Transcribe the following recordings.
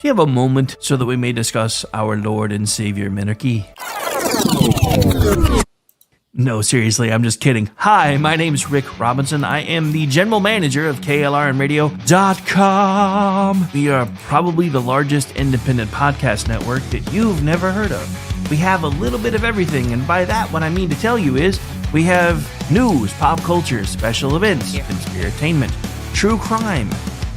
Do you have a moment so that we may discuss our Lord and Savior Minarchy? No, seriously, I'm just kidding. Hi, my name's Rick Robinson. I am the general manager of KLRNradio.com. We are probably the largest independent podcast network that you've never heard of. We have a little bit of everything, and by that, what I mean to tell you is we have news, pop culture, special events, conspiratainment, true crime,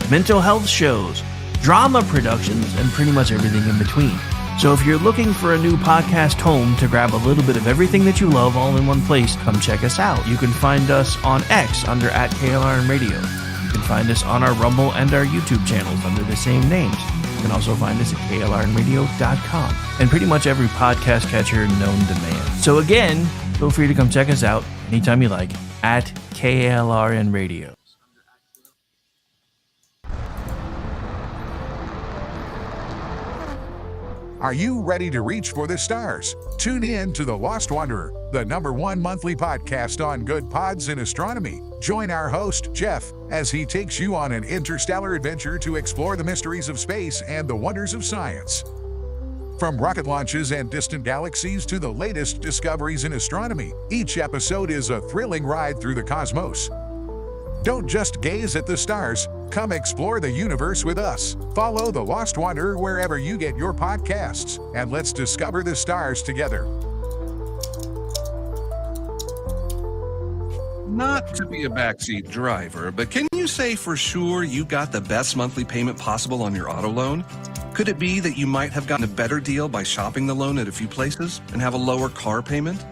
mental health shows, drama productions, and pretty much everything in between. So if you're looking for a new podcast home to grab a little bit of everything that you love all in one place, come check us out. You can find us on X under @KLRNradio. You can find us on our Rumble and our YouTube channels under the same names. You can also find us at KLRNradio.com and pretty much every podcast catcher known to man. So again, feel free to come check us out anytime you like at KLRNradio. Are you ready to reach for the stars? Tune in to The Lost Wanderer, the #1 monthly podcast on good pods in astronomy. Join our host, Jeff, as he takes you on an interstellar adventure to explore the mysteries of space and the wonders of science. From rocket launches and distant galaxies to the latest discoveries in astronomy, each episode is a thrilling ride through the cosmos. Don't just gaze at the stars. Come explore the universe with us. Follow The Lost Wanderer wherever you get your podcasts, and let's discover the stars together. Not to be a backseat driver, but can you say for sure you got the best monthly payment possible on your auto loan? Could it be that you might have gotten a better deal by shopping the loan at a few places and have a lower car payment?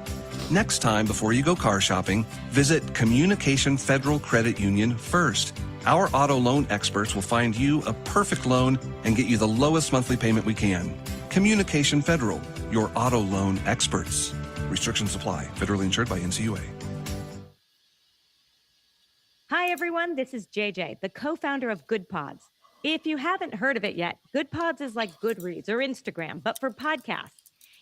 Next time, before you go car shopping, visit Communication Federal Credit Union first. Our auto loan experts will find you a perfect loan and get you the lowest monthly payment we can. Communication Federal, your auto loan experts. Restrictions apply. Federally insured by NCUA. Hi, everyone. This is JJ, the co-founder of Good Pods. If you haven't heard of it yet, Good Pods is like Goodreads or Instagram, but for podcasts.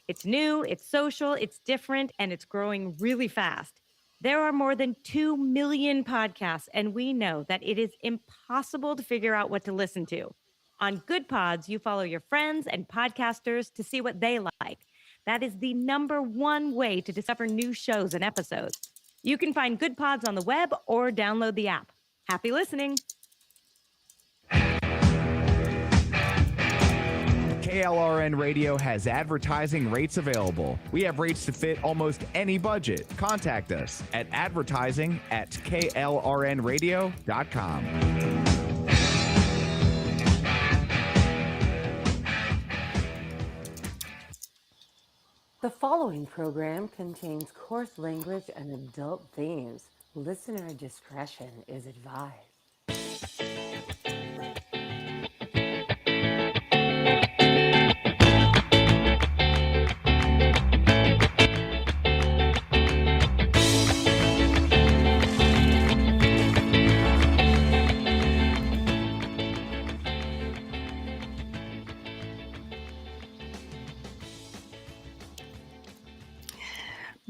It's new, it's social, it's different, and it's growing really fast. There are more than 2 million podcasts, and we know that it is impossible to figure out what to listen to. On Good Pods, you follow your friends and podcasters to see what they like. That is the #1 way to discover new shows and episodes. You can find Good Pods on the web or download the app. Happy listening. KLRN Radio has advertising rates available. We have rates to fit almost any budget. Contact us at advertising@klrnradio.com. The following program contains coarse language and adult themes. Listener discretion is advised.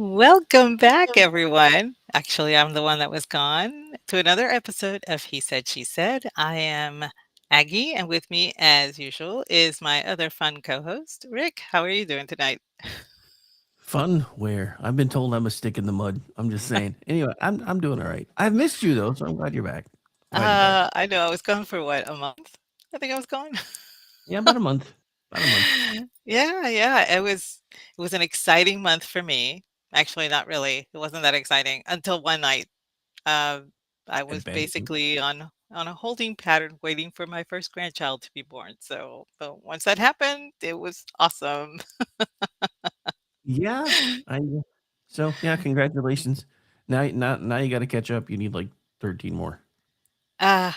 Welcome back, everyone. Actually, I'm the one that was gone to another episode of He Said, She Said. I am Aggie, and with me, as usual, is my other fun co host, Rick. How are you doing tonight? Fun where? I've been told I'm a stick in the mud. I'm just saying. Anyway, I'm doing all right. I've missed you though, so I'm glad you're back. I know I was gone for what, a month? I think I was gone. Yeah, about a month. About a month. Yeah. It was an exciting month for me. Actually, not really. It wasn't that exciting until one night. I was basically on a holding pattern waiting for my first grandchild to be born. So once that happened, it was awesome. Yeah. So yeah, congratulations. Now you got to catch up. You need like 13 more. Yeah,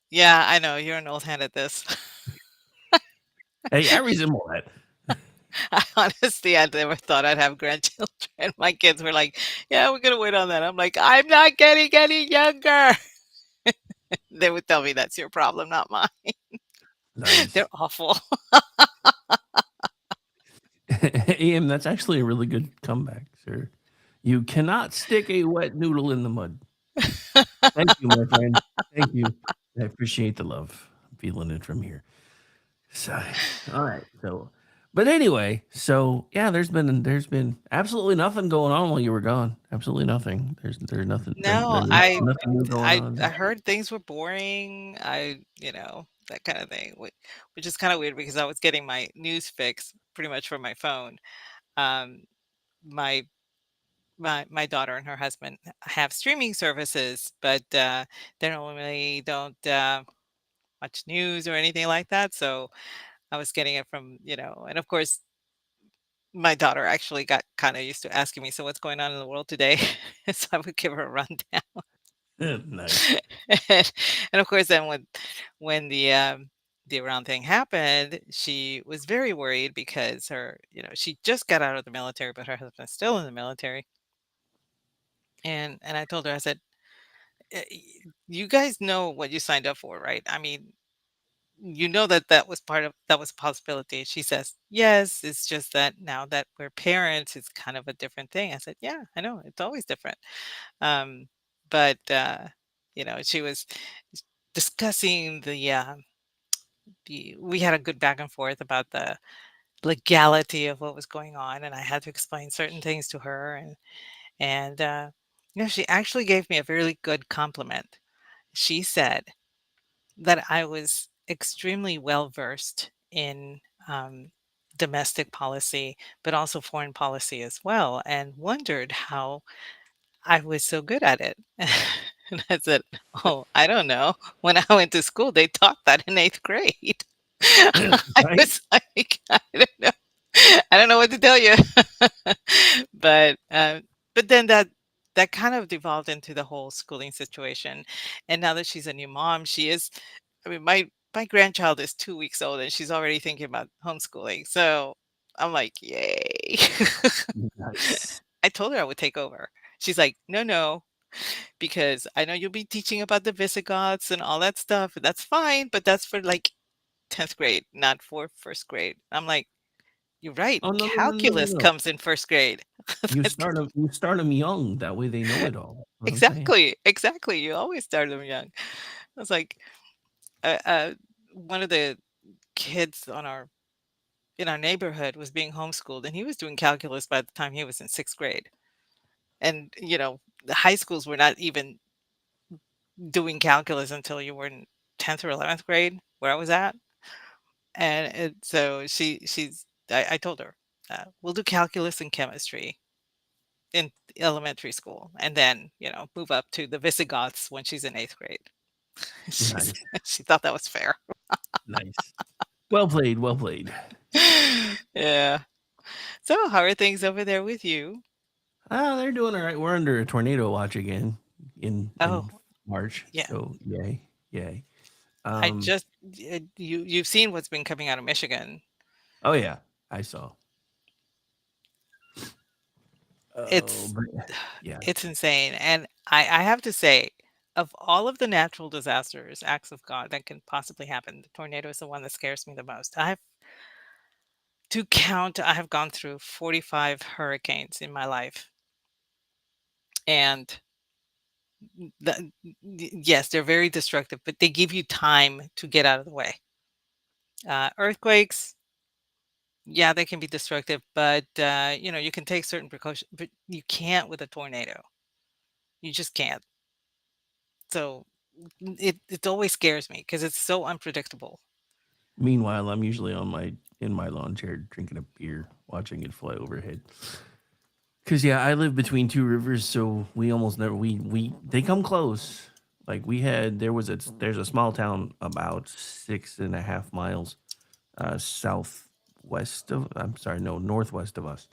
I know. You're an old hand at this. Hey, I resemble that. Honestly, I never thought I'd have grandchildren. My kids were like, "Yeah, we're gonna wait on that." I'm like, "I'm not getting any younger." They would tell me that's your problem, not mine. Nice. They're awful. AM, that's actually a really good comeback, sir. You cannot stick a wet noodle in the mud. Thank you, my friend. Thank you. I appreciate the love. I'm feeling it from here. So, all right. So, but anyway, so yeah, there's been absolutely nothing going on while you were gone. Absolutely nothing. There's nothing. No, There's nothing new going I on. heard things were boring. That kind of thing, which is kind of weird because I was getting my news fix pretty much from my phone. Um, my my daughter and her husband have streaming services, but they normally don't watch news or anything like that. So I was getting it from, and of course, my daughter actually got kind of used to asking me, "So what's going on in the world today?" So I would give her a rundown. Nice. and, and of course, then when the Iran thing happened, she was very worried because she just got out of the military, but her husband's still in the military. And I told her, I said, You guys know what you signed up for, right? I mean, you know that was a possibility." She says, "Yes, it's just that now that we're parents, it's kind of a different thing." I said, "Yeah, I know, it's always different." Um, but she was discussing the we had a good back and forth about the legality of what was going on, and I had to explain certain things to her, and she actually gave me a really good compliment. She said that I was extremely well versed in domestic policy, but also foreign policy as well, and wondered how I was so good at it. And I said, "Oh, I don't know. When I went to school, they taught that in eighth grade." I Right? was like, I don't know. I don't know what to tell you. but but then that kind of devolved into the whole schooling situation. And now that she's a new mom, she is. I mean, my grandchild is 2 weeks old, and she's already thinking about homeschooling. So I'm like, yay! Nice. I told her I would take over. She's like, no, no, because I know you'll be teaching about the Visigoths and all that stuff. And that's fine, but that's for like 10th grade, not for first grade. I'm like, you're right. Oh no no no no no Calculus no. comes in first grade. That's You start them young. That way they know it all. That's what I'm saying. exactly, exactly. You always start them young. I was like, one of the kids in our neighborhood was being homeschooled, and he was doing calculus by the time he was in sixth grade. And the high schools were not even doing calculus until you were in 10th or 11th grade, where I was at. So I told her, we'll do calculus and chemistry in elementary school, and then move up to the Visigoths when she's in eighth grade. Nice. She thought that was fair. Nice. Well played. Well played. Yeah. So how are things over there with you? Oh, they're doing all right. We're under a tornado watch again in Oh, March. yeah. So yay, yay. I Um. just you've seen what's been coming out of Michigan. Oh yeah, I saw. Oh, It's but yeah. it's insane. And I have to say, of all of the natural disasters, acts of God that can possibly happen, the tornado is the one that scares me the most. I have gone through 45 hurricanes in my life. And yes, they're very destructive, but they give you time to get out of the way. Earthquakes, yeah, they can be destructive, but you can take certain precautions, but you can't with a tornado. You just can't. So it always scares me because it's so unpredictable. Meanwhile, I'm usually in my lawn chair drinking a beer, watching it fly overhead. Cause yeah, I live between two rivers, so we almost never we they come close. Like there's a small town about 6.5 miles southwest of I'm sorry, no, northwest of us.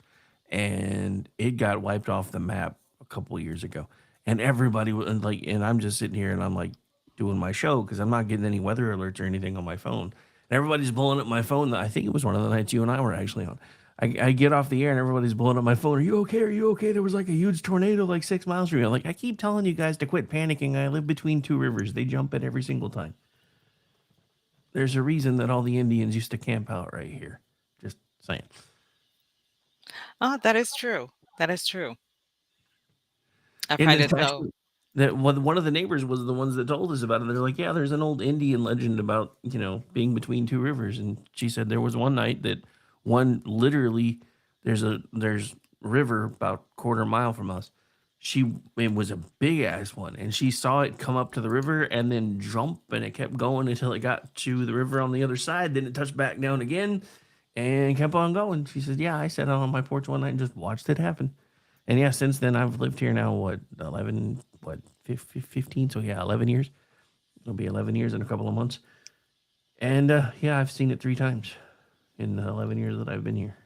And it got wiped off the map a couple years ago. And everybody was like, and I'm just sitting here and I'm like doing my show because I'm not getting any weather alerts or anything on my phone. And everybody's blowing up my phone. I think it was one of the nights you and I were actually on. I get off the air and everybody's blowing up my phone. Are you okay? Are you okay? There was like a huge tornado like 6 miles from you. I'm like, I keep telling you guys to quit panicking. I live between two rivers. They jump in every single time. There's a reason that all the Indians used to camp out right here. Just saying. Oh, that is true. That is true. I And find it's it so actually That one of the neighbors was the ones that told us about it. They're like, yeah, there's an old Indian legend about being between two rivers, and she said there was one night that one literally there's river about quarter mile from us. It was a big ass one, and she saw it come up to the river and then jump, and it kept going until it got to the river on the other side. Then it touched back down again, and kept on going. She said, "Yeah, I sat out on my porch one night and just watched it happen." And yeah, since then I've lived here now, 15, so yeah, 11 years. It'll be 11 years in a couple of months. And yeah, I've seen it 3 times in the 11 years that I've been here.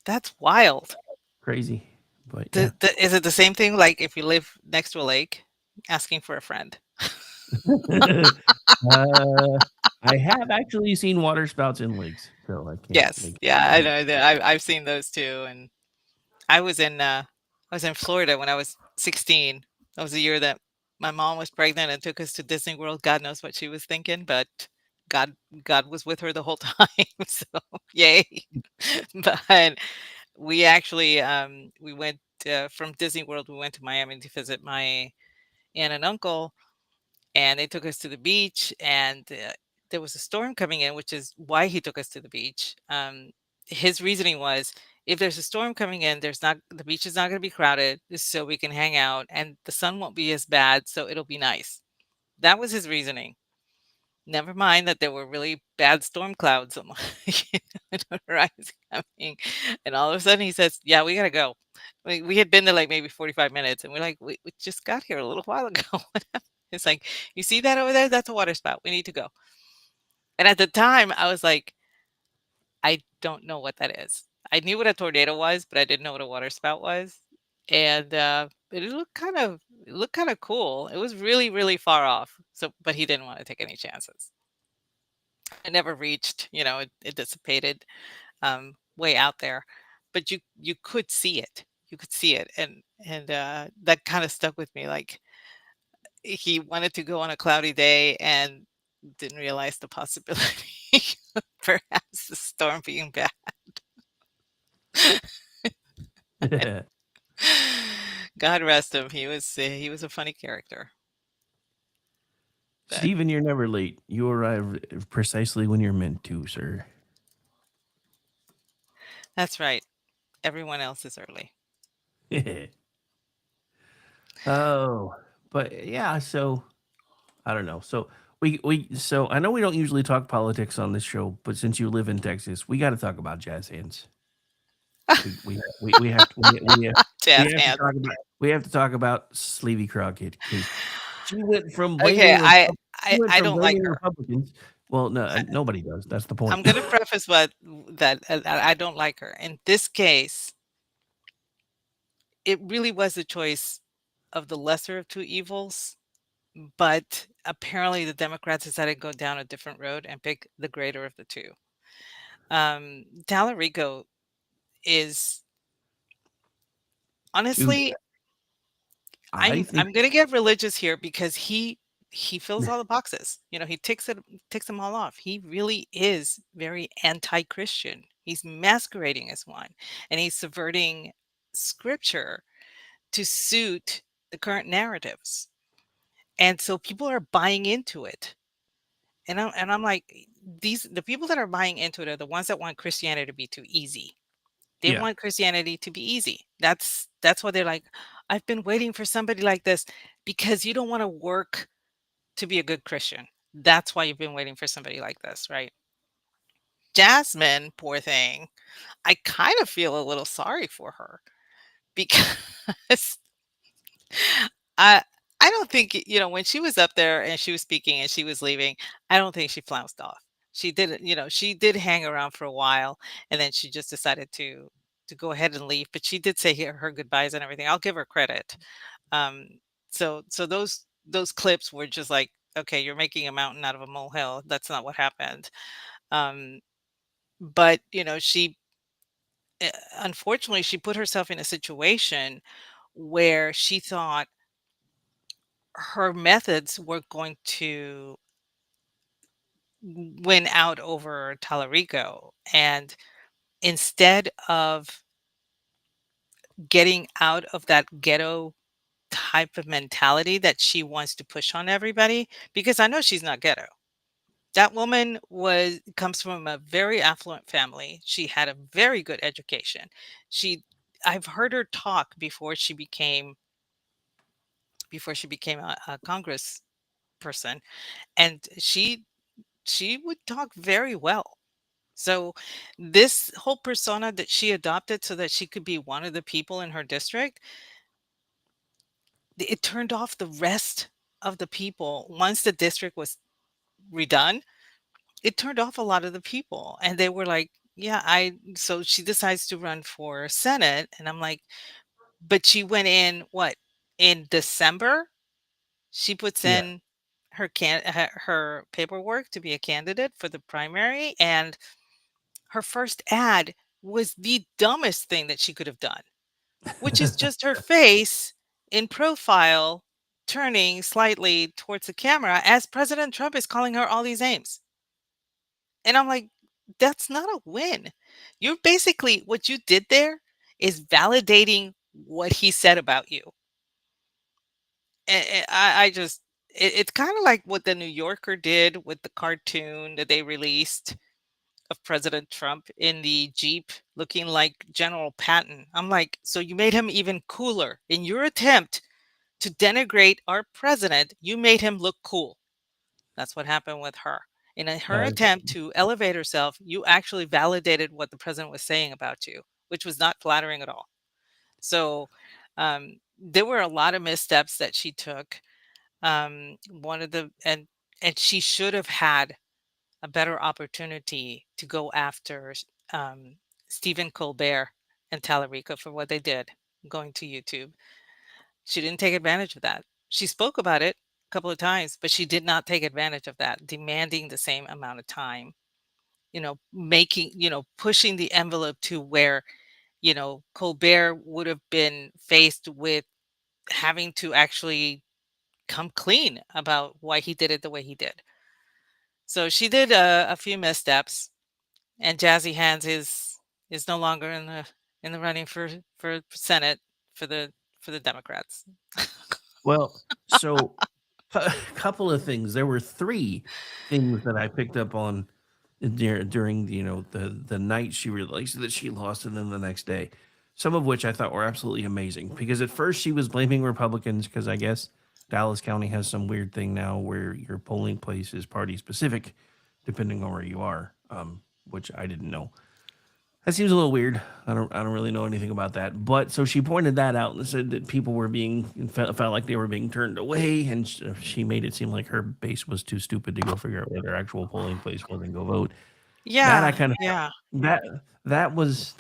That's wild. Crazy. But yeah. Is it the same thing like if you live next to a lake, asking for a friend? I have actually seen water spouts in lakes, so I can't. Yes, yeah, I know that. I've seen those too, and I was in Florida when I was 16. That was the year that my mom was pregnant and took us to Disney World. God knows what she was thinking, but God God was with her the whole time. So yay. But we actually we went from Disney World, we went to Miami to visit my aunt and uncle, and they took us to the beach, and there was a storm coming in, which is why he took us to the beach. His reasoning was, if there's a storm coming in, the beach is not going to be crowded, so we can hang out, and the sun won't be as bad, so it'll be nice. That was his reasoning. Never mind that there were really bad storm clouds on the horizon coming, and all of a sudden he says, "Yeah, we gotta go." We had been there like maybe 45 minutes, and we're like, "We just got here a little while ago." It's like, "You see that over there? That's a water spout. We need to go." And at the time, I was like, "I don't know what that is." I knew what a tornado was, but I didn't know what a water spout was. And it looked kind of cool. It was really, really far off. So, but he didn't want to take any chances. It never reached, it dissipated way out there. But you could see it. You could see it, and that kind of stuck with me. Like, he wanted to go on a cloudy day and didn't realize the possibility of perhaps the storm being bad. God rest him. He was a funny character. But Stephen, you're never late. You arrive precisely when you're meant to, sir. that's right. Everyone else is early. Oh, but yeah, so I don't know. So so I know we don't usually talk politics on this show, but since you live in Texas, we got to talk about jazz hands. We have Jazz hands. we have to talk about Sleevy Crockett, because she went from Okay, blaming I don't like her. Republicans. Well, no, nobody does. That's the point. I'm going to preface that I don't like her. In this case, it really was a choice of the lesser of two evils, but apparently the Democrats decided to go down a different road and pick the greater of the two. Tallarico is honestly, I'm going to get religious here because he fills all the boxes. He ticks them all off. He really is very anti-Christian. He's masquerading as one, and he's subverting scripture to suit the current narratives. And so people are buying into it. And I'm like, the people that are buying into it are the ones that want Christianity to be too easy. They Yeah. want Christianity to be easy. That's why they're like, I've been waiting for somebody like this, because you don't want to work to be a good Christian. That's why you've been waiting for somebody like this, right? Jasmine, poor thing. I kind of feel a little sorry for her because I I don't think, when she was up there and she was speaking and she was leaving, I don't think she flounced off. She did, she did hang around for a while, and then she just decided to go ahead and leave, but she did say her goodbyes and everything. I'll give her credit. Um, so those clips were just like, okay, you're making a mountain out of a molehill. That's not what happened. Um, but she unfortunately she put herself in a situation where she thought her methods were going to win out over Tallarico, and instead of getting out of that ghetto type of mentality that she wants to push on everybody, because I know she's not ghetto. That woman comes from a very affluent family. She had a very good education. She I've heard her talk before she became a Congress person, and she would talk very well. So this whole persona that she adopted so that she could be one of the people in her district, it turned off the rest of the people. Once the district was redone, it turned off a lot of the people, and they were like, yeah, I so she decides to run for Senate, and I'm like, but she went in what? In December, she puts Yeah. in her paperwork to be a candidate for the primary, and her first ad was the dumbest thing that she could have done, which is just her face in profile turning slightly towards the camera as President Trump is calling her all these names. And I'm like, that's not a win. You're basically, what you did there is validating what he said about you. And I just, it's kind of like what the New Yorker did with the cartoon that they released of President Trump in the Jeep looking like General Patton. I'm like, so you made him even cooler. In your attempt to denigrate our president, you made him look cool. That's what happened with her. In her Uh, attempt to elevate herself, you actually validated what the president was saying about you, which was not flattering at all. So there were a lot of missteps that she took. One of the and she should have had a better opportunity to go after Stephen Colbert and Tallarico for what they did going to YouTube. She didn't take advantage of that. She spoke about it a couple of times, but she did not take advantage of that, demanding the same amount of time, pushing the envelope to where, Colbert would have been faced with having to actually come clean about why he did it the way he did. So she did a few missteps, and Jazzy Hands is no longer in the running for Senate for the Democrats. well, so a couple of things. There were three things that I picked up on during the night she released that she lost, and then the next day. Some of which I thought were absolutely amazing because at first she was blaming Republicans because I guess Dallas County has some weird thing now where your polling place is party specific, depending on where you are, which I didn't know. That seems a little weird. I don't really know anything about that. But so she pointed that out and said that people were felt like they were being turned away, and she made it seem like her base was too stupid to go figure out where their actual polling place was and go vote. That I Yeah, kind of yeah. that that was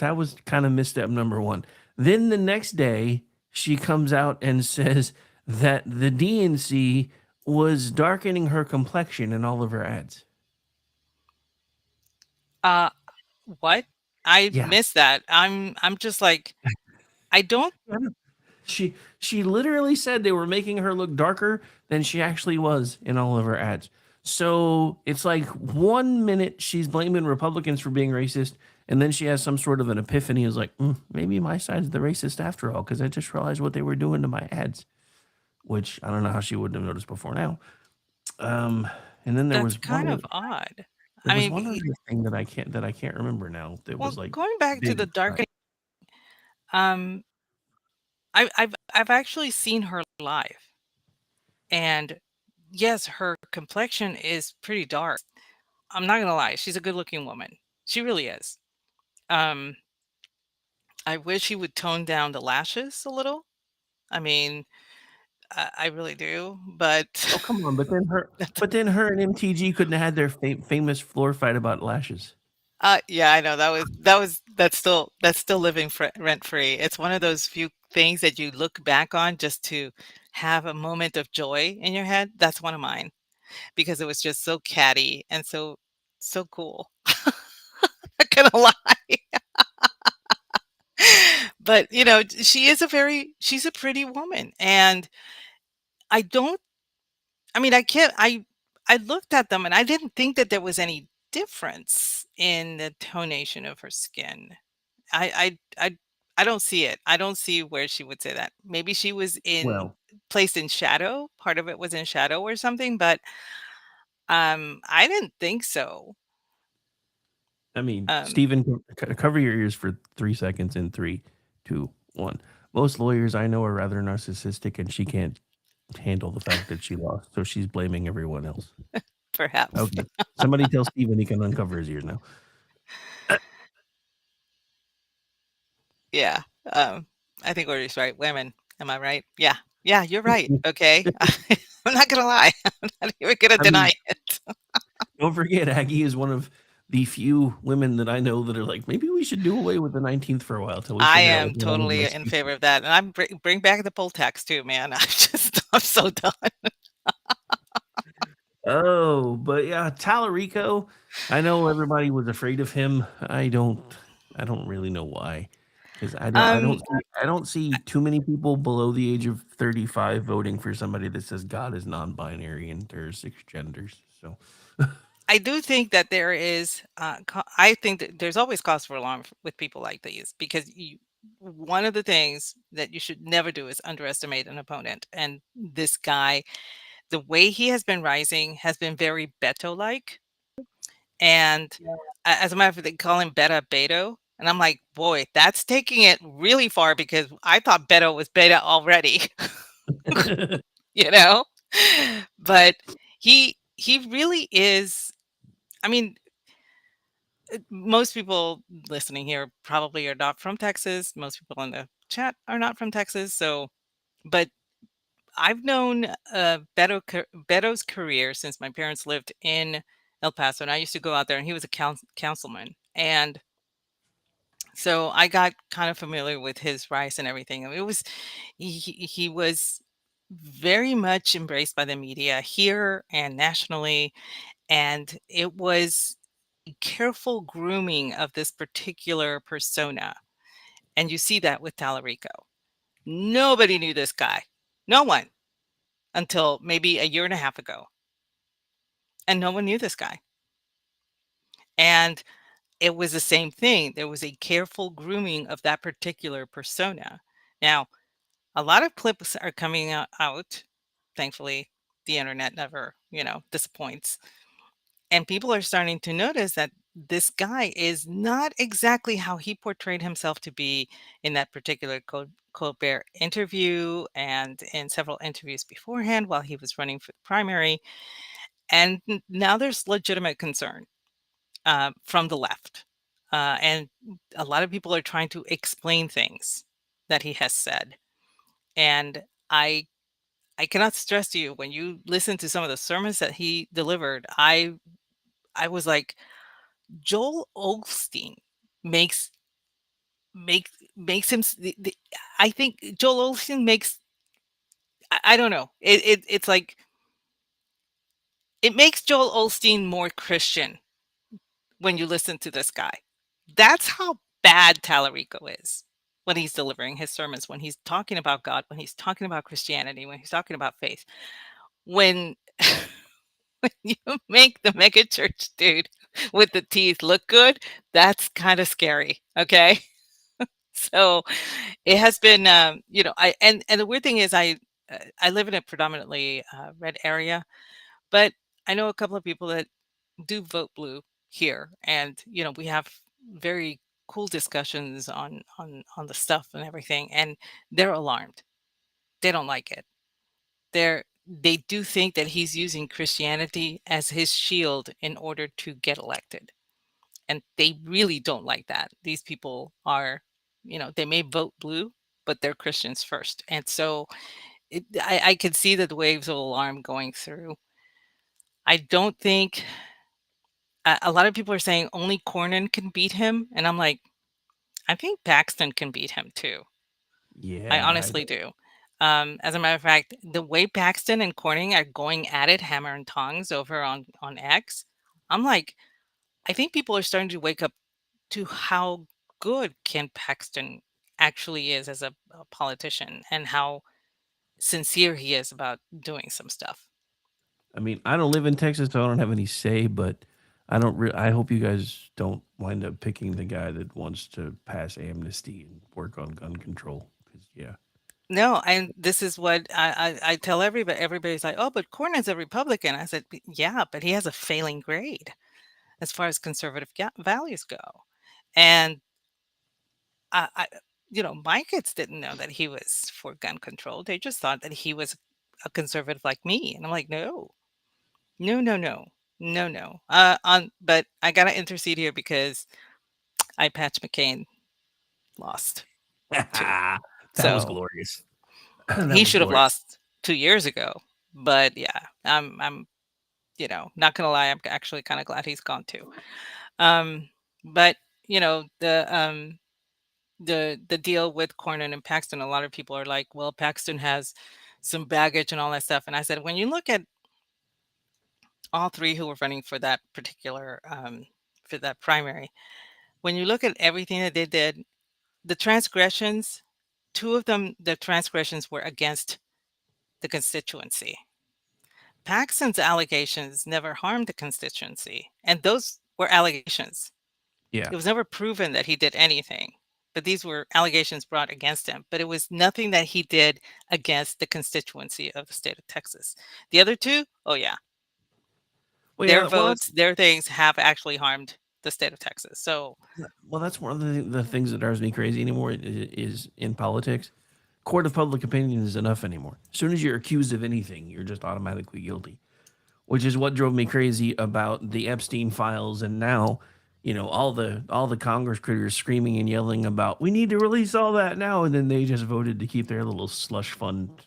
kind of misstep number one. Then the next day she comes out and says that the DNC was darkening her complexion in all of her ads. Uh, what? I Yeah. missed that. I'm just like, I don't. She literally said they were making her look darker than she actually was in all of her ads. So it's like 1 minute she's blaming Republicans for being racist, and then she has some sort of an epiphany. Is like, maybe my side's the racist after all, because I just realized what they were doing to my ads, which I don't know how she wouldn't have noticed before now. And then there That's was kind one. of odd. There I was mean, one other thing that I can't remember now. That well, was like going back to big. the darkening, um, I've actually seen her live, and yes, her complexion is pretty dark. I'm not gonna lie, she's a good-looking woman. She really is. Um, I wish he would tone down the lashes a little. I mean, I really do, but Oh, come on! But then her, that's but then her and MTG couldn't have had their famous floor fight about lashes. yeah, I know that's still living rent free. It's one of those few things that you look back on just to have a moment of joy in your head. That's one of mine because it was just so catty and so cool. Not gonna lie. But she's a pretty woman, and I don't I mean, I can't I looked at them and I didn't think that there was any difference in the tonation of her skin. I I I I don't see it. I don't see where she would say that. Maybe she was Well, placed in shadow. Part of it was in shadow or something, but I didn't think so. I mean, Um, Stephen, cover your ears for 3 seconds in 3, 2, 1. Most lawyers I know are rather narcissistic, and she can't handle the fact that she lost, so she's blaming everyone else. perhaps. Okay, somebody tell Stephen he can uncover his ears now. Yeah. I think Audrey's right. Women, am I right? Yeah. Yeah, you're right. Okay. I'm not gonna lie. I'm not even gonna I mean, deny it. don't forget, Aggie is one of the few women that I know that are like, maybe we should do away with the 19th for a while till we I figure out am what's going on with totally my in species. favor of that, and I'm bring back the poll tax too, man. I'm so done. Oh, but yeah, Tallarico. I know everybody was afraid of him. I don't really know why, because Um, I don't see too many people below the age of 35 voting for somebody that says God is non-binary and there's 6 genders. So I do think that there is. I think that there's always cause for alarm with people like these because one of the things that you should never do is underestimate an opponent. And this guy, the way he has been rising, has been very Beto-like. And as a matter of fact, they call him Beta Beto. And I'm like, boy, that's taking it really far because I thought Beto was beta already, you know? But he really is. I mean, most people listening here probably are not from Texas. Most people in the chat are not from Texas. So, but I've known Beto's career since my parents lived in El Paso, and I used to go out there, and he was a councilman, and so I got kind of familiar with his rise and everything. I mean, he was very much embraced by the media here and nationally, and it was a careful grooming of this particular persona, and you see that with Tallarico. Nobody knew this guy, no one, until maybe a year and a half ago, and no one knew this guy. And it was the same thing. There was a careful grooming of that particular persona. Now, a lot of clips are coming out. Thankfully, the internet never, disappoints. And people are starting to notice that this guy is not exactly how he portrayed himself to be in that particular Colbert interview and in several interviews beforehand while he was running for the primary. And now there's legitimate concern from the left. And a lot of people are trying to explain things that he has said. And I cannot stress to you when you listen to some of the sermons that he delivered, I was like, Joel Osteen makes makes him I think Joel Osteen makes I don't know. It's like it makes Joel Osteen more Christian when you listen to this guy. That's how bad Tallarico is when he's delivering his sermons, when he's talking about God, when he's talking about Christianity, when he's talking about faith. When when you make the mega church dude with the teeth look good, that's kind of scary. Okay. So it has been, and the weird thing is I live in a predominantly red area, but I know a couple of people that do vote blue here, and we have very cool discussions on the stuff and everything, and they're alarmed. They don't like it. They do think that he's using Christianity as his shield in order to get elected, and they really don't like that. These people are, they may vote blue, but they're Christians first, and so I could see the waves of alarm going through. I don't think a lot of people are saying only Cornyn can beat him, and I'm like, I think Paxton can beat him too. I yeah, honestly do. As a matter of fact, the way Paxton and Corning are going at it, hammer and tongs over on X, I'm like, I think people are starting to wake up to how good Ken Paxton actually is as a politician and how sincere he is about doing some stuff. I mean, I don't live in Texas, so I don't have any say, but I hope you guys don't wind up picking the guy that wants to pass amnesty and work on gun control. 'Cause, yeah. No, and this is what I tell everybody. Everybody's like, "Oh, but Cornyn's a Republican." I said, "Yeah, but he has a failing grade as far as conservative values go." And I my kids didn't know that he was for gun control. They just thought that he was a conservative like me, and I'm like, "No, no, no, no, no, no." But I gotta intercede here because I Patch McCain lost too, That was so glorious. That he was should have glorious. lost 2 years ago. But yeah, I'm not gonna lie, I'm actually kind of glad he's gone too. Um, but the deal with Cornyn and Paxton, a lot of people are like, well, Paxton has some baggage and all that stuff. And I said, when you look at all three who were running for that particular for that primary, when you look at everything that they did, the transgressions, two of them, the transgressions were against the constituency. Paxton's allegations never harmed the constituency, and those were allegations. Yeah. It was never proven that he did anything, but these were allegations brought against him. But it was nothing that he did against the constituency of the state of Texas. The other two, oh yeah, Well, their yeah. Well, votes, their things have actually harmed the state of Texas. So that's one of the things that drives me crazy anymore is in politics. Court of public opinion is enough anymore. As soon as you're accused of anything, you're just automatically guilty, which is what drove me crazy about the Epstein files. And now, all the Congress critters screaming and yelling about we need to release all that now, and then they just voted to keep their little slush fund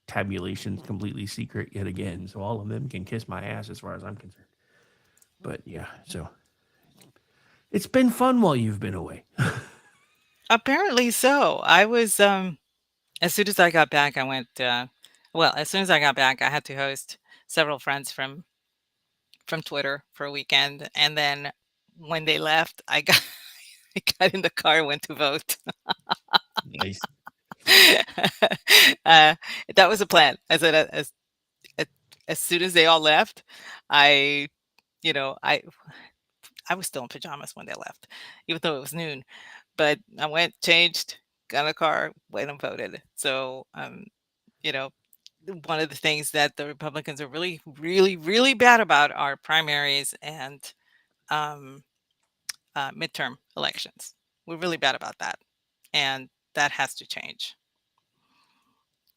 tabulations completely secret yet again. So all of them can kiss my ass as far as I'm concerned. But yeah, so it's been fun while you've been away. apparently so. I was as soon as I got back, I went as soon as I got back, I had to host several friends from Twitter for a weekend, and then when they left, I got I got in the car and went to vote. Nice. uh, that was a plan. I said as as soon as they all left, I you know I was still in pajamas when they left, even though it was noon. But I went, changed, got in a car, went and voted. So you know, one of the things that the Republicans are really, really, really bad about are primaries and um, midterm elections. We're really bad about that, and that has to change.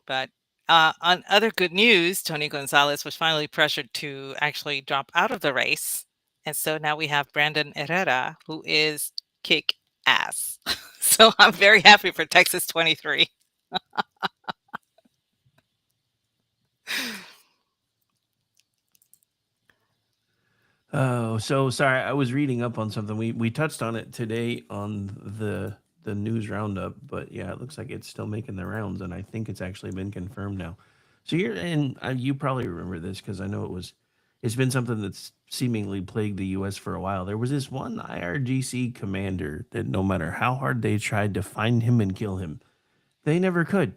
But on other good news, Tony Gonzalez was finally pressured to actually drop out of the race. And so now we have Brandon Herrera, who is kick ass. So I'm very happy for Texas 23. Oh, so sorry. I was reading up on something. We touched on it today on the news roundup, but yeah, it looks like it's still making the rounds, and I think it's actually been confirmed now. So you're and you probably remember this because I know it's been something that's seemingly plagued the U.S. for a while. There was this one IRGC commander that no matter how hard they tried to find him and kill him, they never could.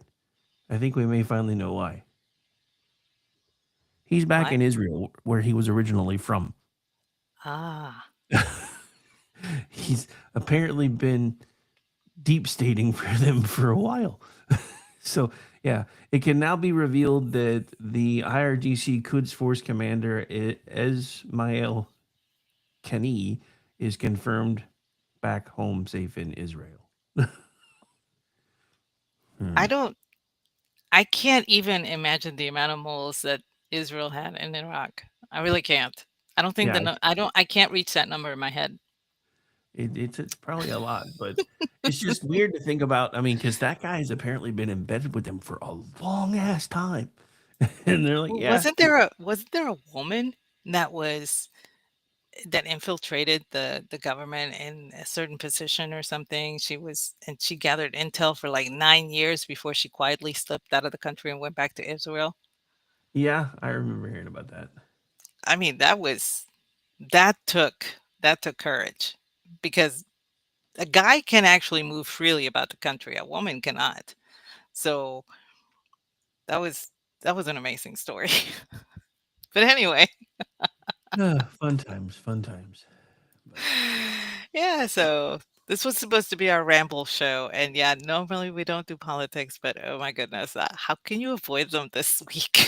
I think we may finally know why. He's back Why? in Israel, where he was originally from. Ah, He's apparently been deep stating for them for a while. So, yeah, it can now be revealed that the IRGC Quds Force commander Esmail Kani is confirmed back home safe in Israel. I don't, I can't even imagine the amount of moles that Israel had in Iraq. I really can't. I don't think Yeah, I can't reach that number in my head. it's probably a lot, but it's just weird to think about. I mean, because that guy has apparently been embedded with them for a long ass time, and they're like, yeah, Wasn't there a woman that was that infiltrated the government in a certain position or something? She gathered intel for like 9 years before she quietly slipped out of the country and went back to Israel. yeah, I remember hearing about that. I mean, that took courage, because a guy can actually move freely about the country, a woman cannot. So that was that was an amazing story. But anyway, Fun times, fun times. But Yeah, so this was supposed to be our ramble show, and yeah, normally we don't do politics, but oh my goodness, how can you avoid them this week?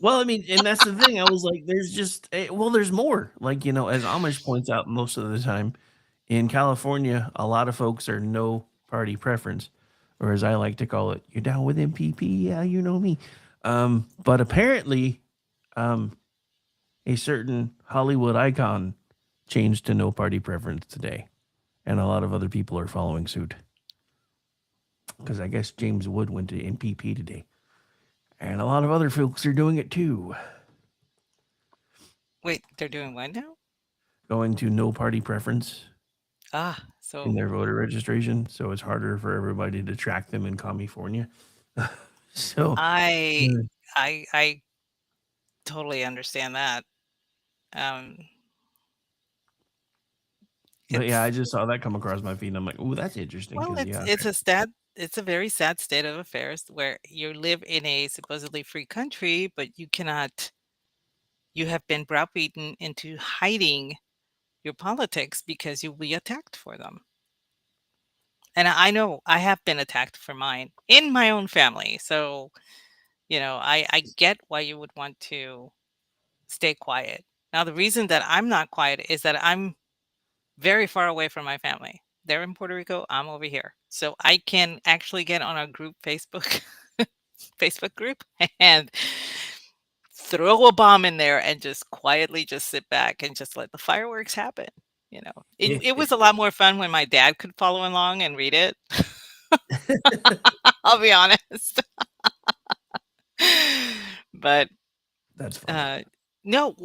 well, I mean, and that's the thing. I was like, there's just well, there's more. Like, as Amish points out most of the time, in California, a lot of folks are no party preference, or as I like to call it, you're down with MPP, yeah, you know me. But apparently, um, a certain Hollywood icon changed to no party preference today, and a lot of other people are following suit. Because I guess James Wood went to MPP today, and a lot of other folks are doing it too, Wait, they're doing what now? going to no party preference Ah, in so their voter registration, so it's harder for everybody to track them in California. So, I mm, I totally understand that. Um, but yeah, I it's just saw that come across my feed, and I'm like, "Ooh, that's interesting." well, Because yeah, it's a very sad state of affairs where you live in a supposedly free country, but you have been browbeaten into hiding your politics because you'll be attacked for them. And I know I have been attacked for mine in my own family. So, I get why you would want to stay quiet. Now, the reason that I'm not quiet is that I'm very far away from my family. They're in Puerto Rico, I'm over here. So I can actually get on a group Facebook Facebook group and throw a bomb in there and just quietly just sit back and just let the fireworks happen. It was a lot more fun when my dad could follow along and read it. I'll be honest. But that's funny. uh no,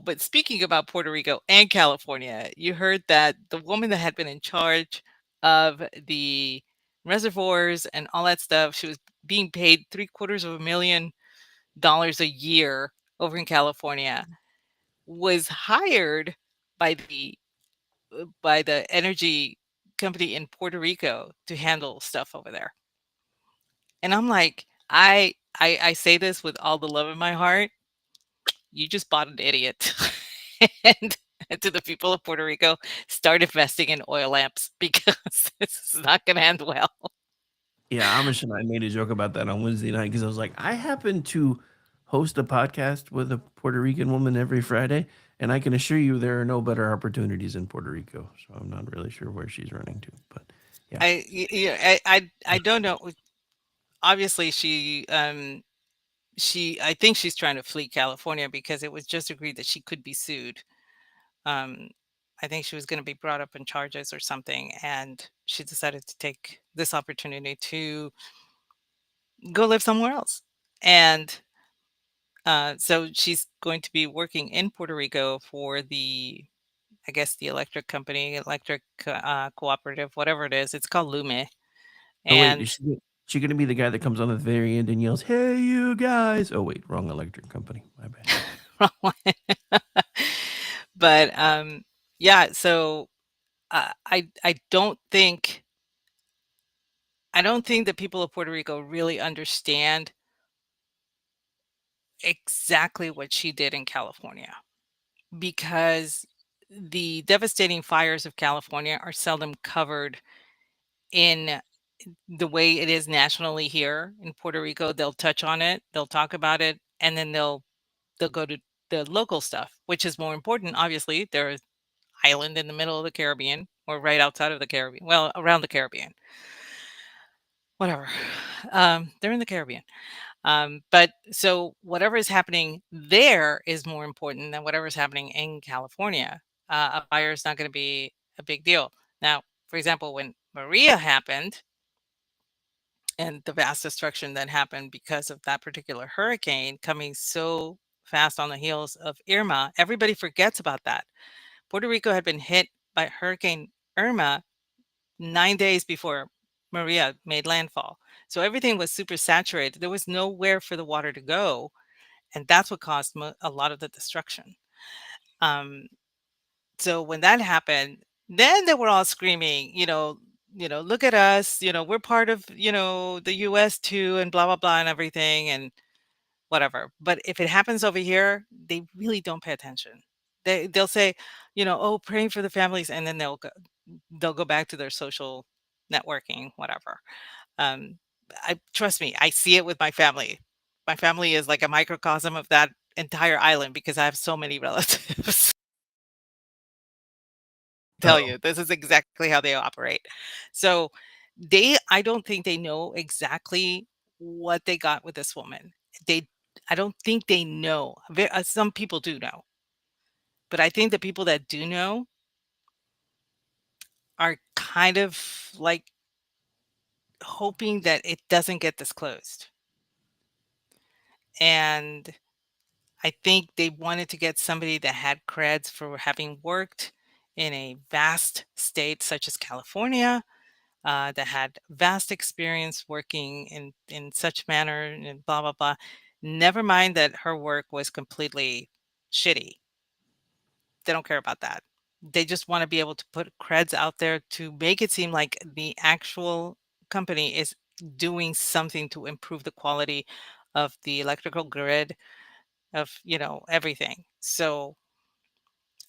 but speaking about Puerto Rico and California, you heard that the woman that had been in charge of the reservoirs and all that stuff, she was being paid $750,000 a year over in California, was hired by the energy company in Puerto Rico to handle stuff over there. And I'm like, I say this with all the love in my heart. You just bought an idiot. and, and to the people of Puerto Rico, start investing in oil lamps because this is not going to end well. Yeah, Amish and I made a joke about that on Wednesday night because I was like, I happen to host a podcast with a Puerto Rican woman every Friday, and I can assure you there are no better opportunities in Puerto Rico. So I'm not really sure where she's running to, but yeah. I don't know. Obviously, I think she's trying to flee California because it was just agreed that she could be sued. Um, I think she was going to be brought up in charges or something, and she decided to take this opportunity to go live somewhere else. And so she's going to be working in Puerto Rico for I guess, the electric company, electric cooperative, whatever it is. It's called Lume. Oh wait, And she gonna be the guy that comes on at the very end and yells, "Hey, you guys!" Oh wait, wrong electric company. My bad. but yeah, so I don't think that people of Puerto Rico really understand exactly what she did in California, because the devastating fires of California are seldom covered in the way it is nationally here in Puerto Rico. They'll touch on it, they'll talk about it, and then they'll go to the local stuff, which is more important. Obviously, they're an island in the middle of the Caribbean or right outside of the Caribbean. Well, around the Caribbean. Whatever. They're in the Caribbean. But so whatever is happening there is more important than whatever is happening in California. A fire is not going to be a big deal. Now, for example, when Maria happened and the vast destruction that happened because of that particular hurricane coming so fast on the heels of Irma, everybody forgets about that. Puerto Rico had been hit by Hurricane Irma 9 days before Maria made landfall. So everything was super saturated. There was nowhere for the water to go. And that's what caused a lot of the destruction. Um, so when that happened, then they were all screaming, look at us, we're part of, the US too, and blah, blah, blah, and everything. And whatever. But if it happens over here, they really don't pay attention. They'll say, oh, praying for the families, and then they'll go back to their social networking, whatever. Um, I trust me, I see it with my family. My family is like a microcosm of that entire island because I have so many relatives. Tell Oh, you, this is exactly how they operate. So I don't think they know exactly what they got with this woman. They, I don't think they know. Some people do know, but I think the people that do know are kind of like hoping that it doesn't get disclosed. And I think they wanted to get somebody that had creds for having worked in a vast state such as California, that had vast experience working in such manner and blah blah blah. Never mind that her work was completely shitty. They don't care about that. They just want to be able to put creds out there to make it seem like the actual company is doing something to improve the quality of the electrical grid, of everything. So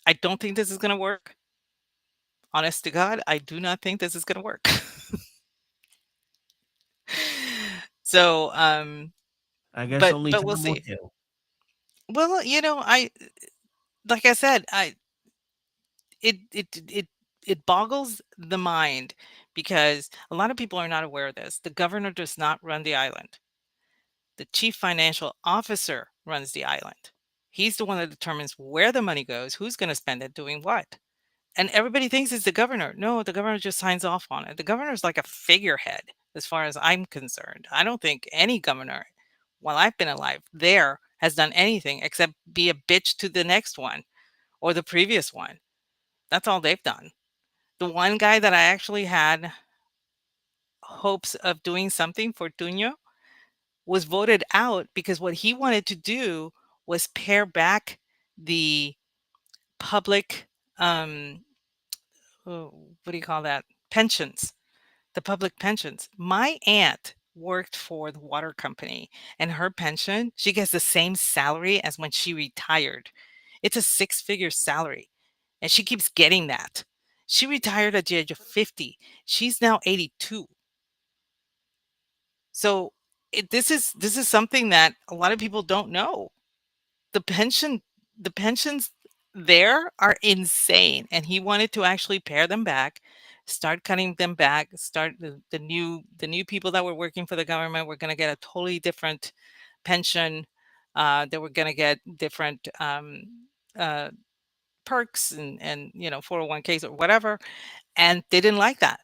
I don't think this is going to work. Honest to God, I do not think this is going to work. So I guess but only but we'll time will see. tell. Well, I like I said, it it it it boggles the mind because a lot of people are not aware of this. The governor does not run the island. The chief financial officer runs the island. He's the one that determines where the money goes, who's going to spend it, doing what. And everybody thinks it's the governor. No, the governor just signs off on it. The governor is like a figurehead as far as I'm concerned. I don't think any governor, while I've been alive, there has done anything except be a bitch to the next one or the previous one. That's all they've done. The one guy that I actually had hopes of doing something for Tuño was voted out because what he wanted to do was pare back the public, what do you call that? Pensions, the public pensions. My aunt worked for the water company, and her pension, she gets the same salary as when she retired. It's a six-figure salary, and she keeps getting that. She retired at the age of 50. She's now 82. So this is something that a lot of people don't know. The pensions there are insane, and he wanted to actually pare them back, start cutting them back, start the new people that were working for the government were going to get a totally different pension. They were going to get different uh, perks and 401ks or whatever, and they didn't like that.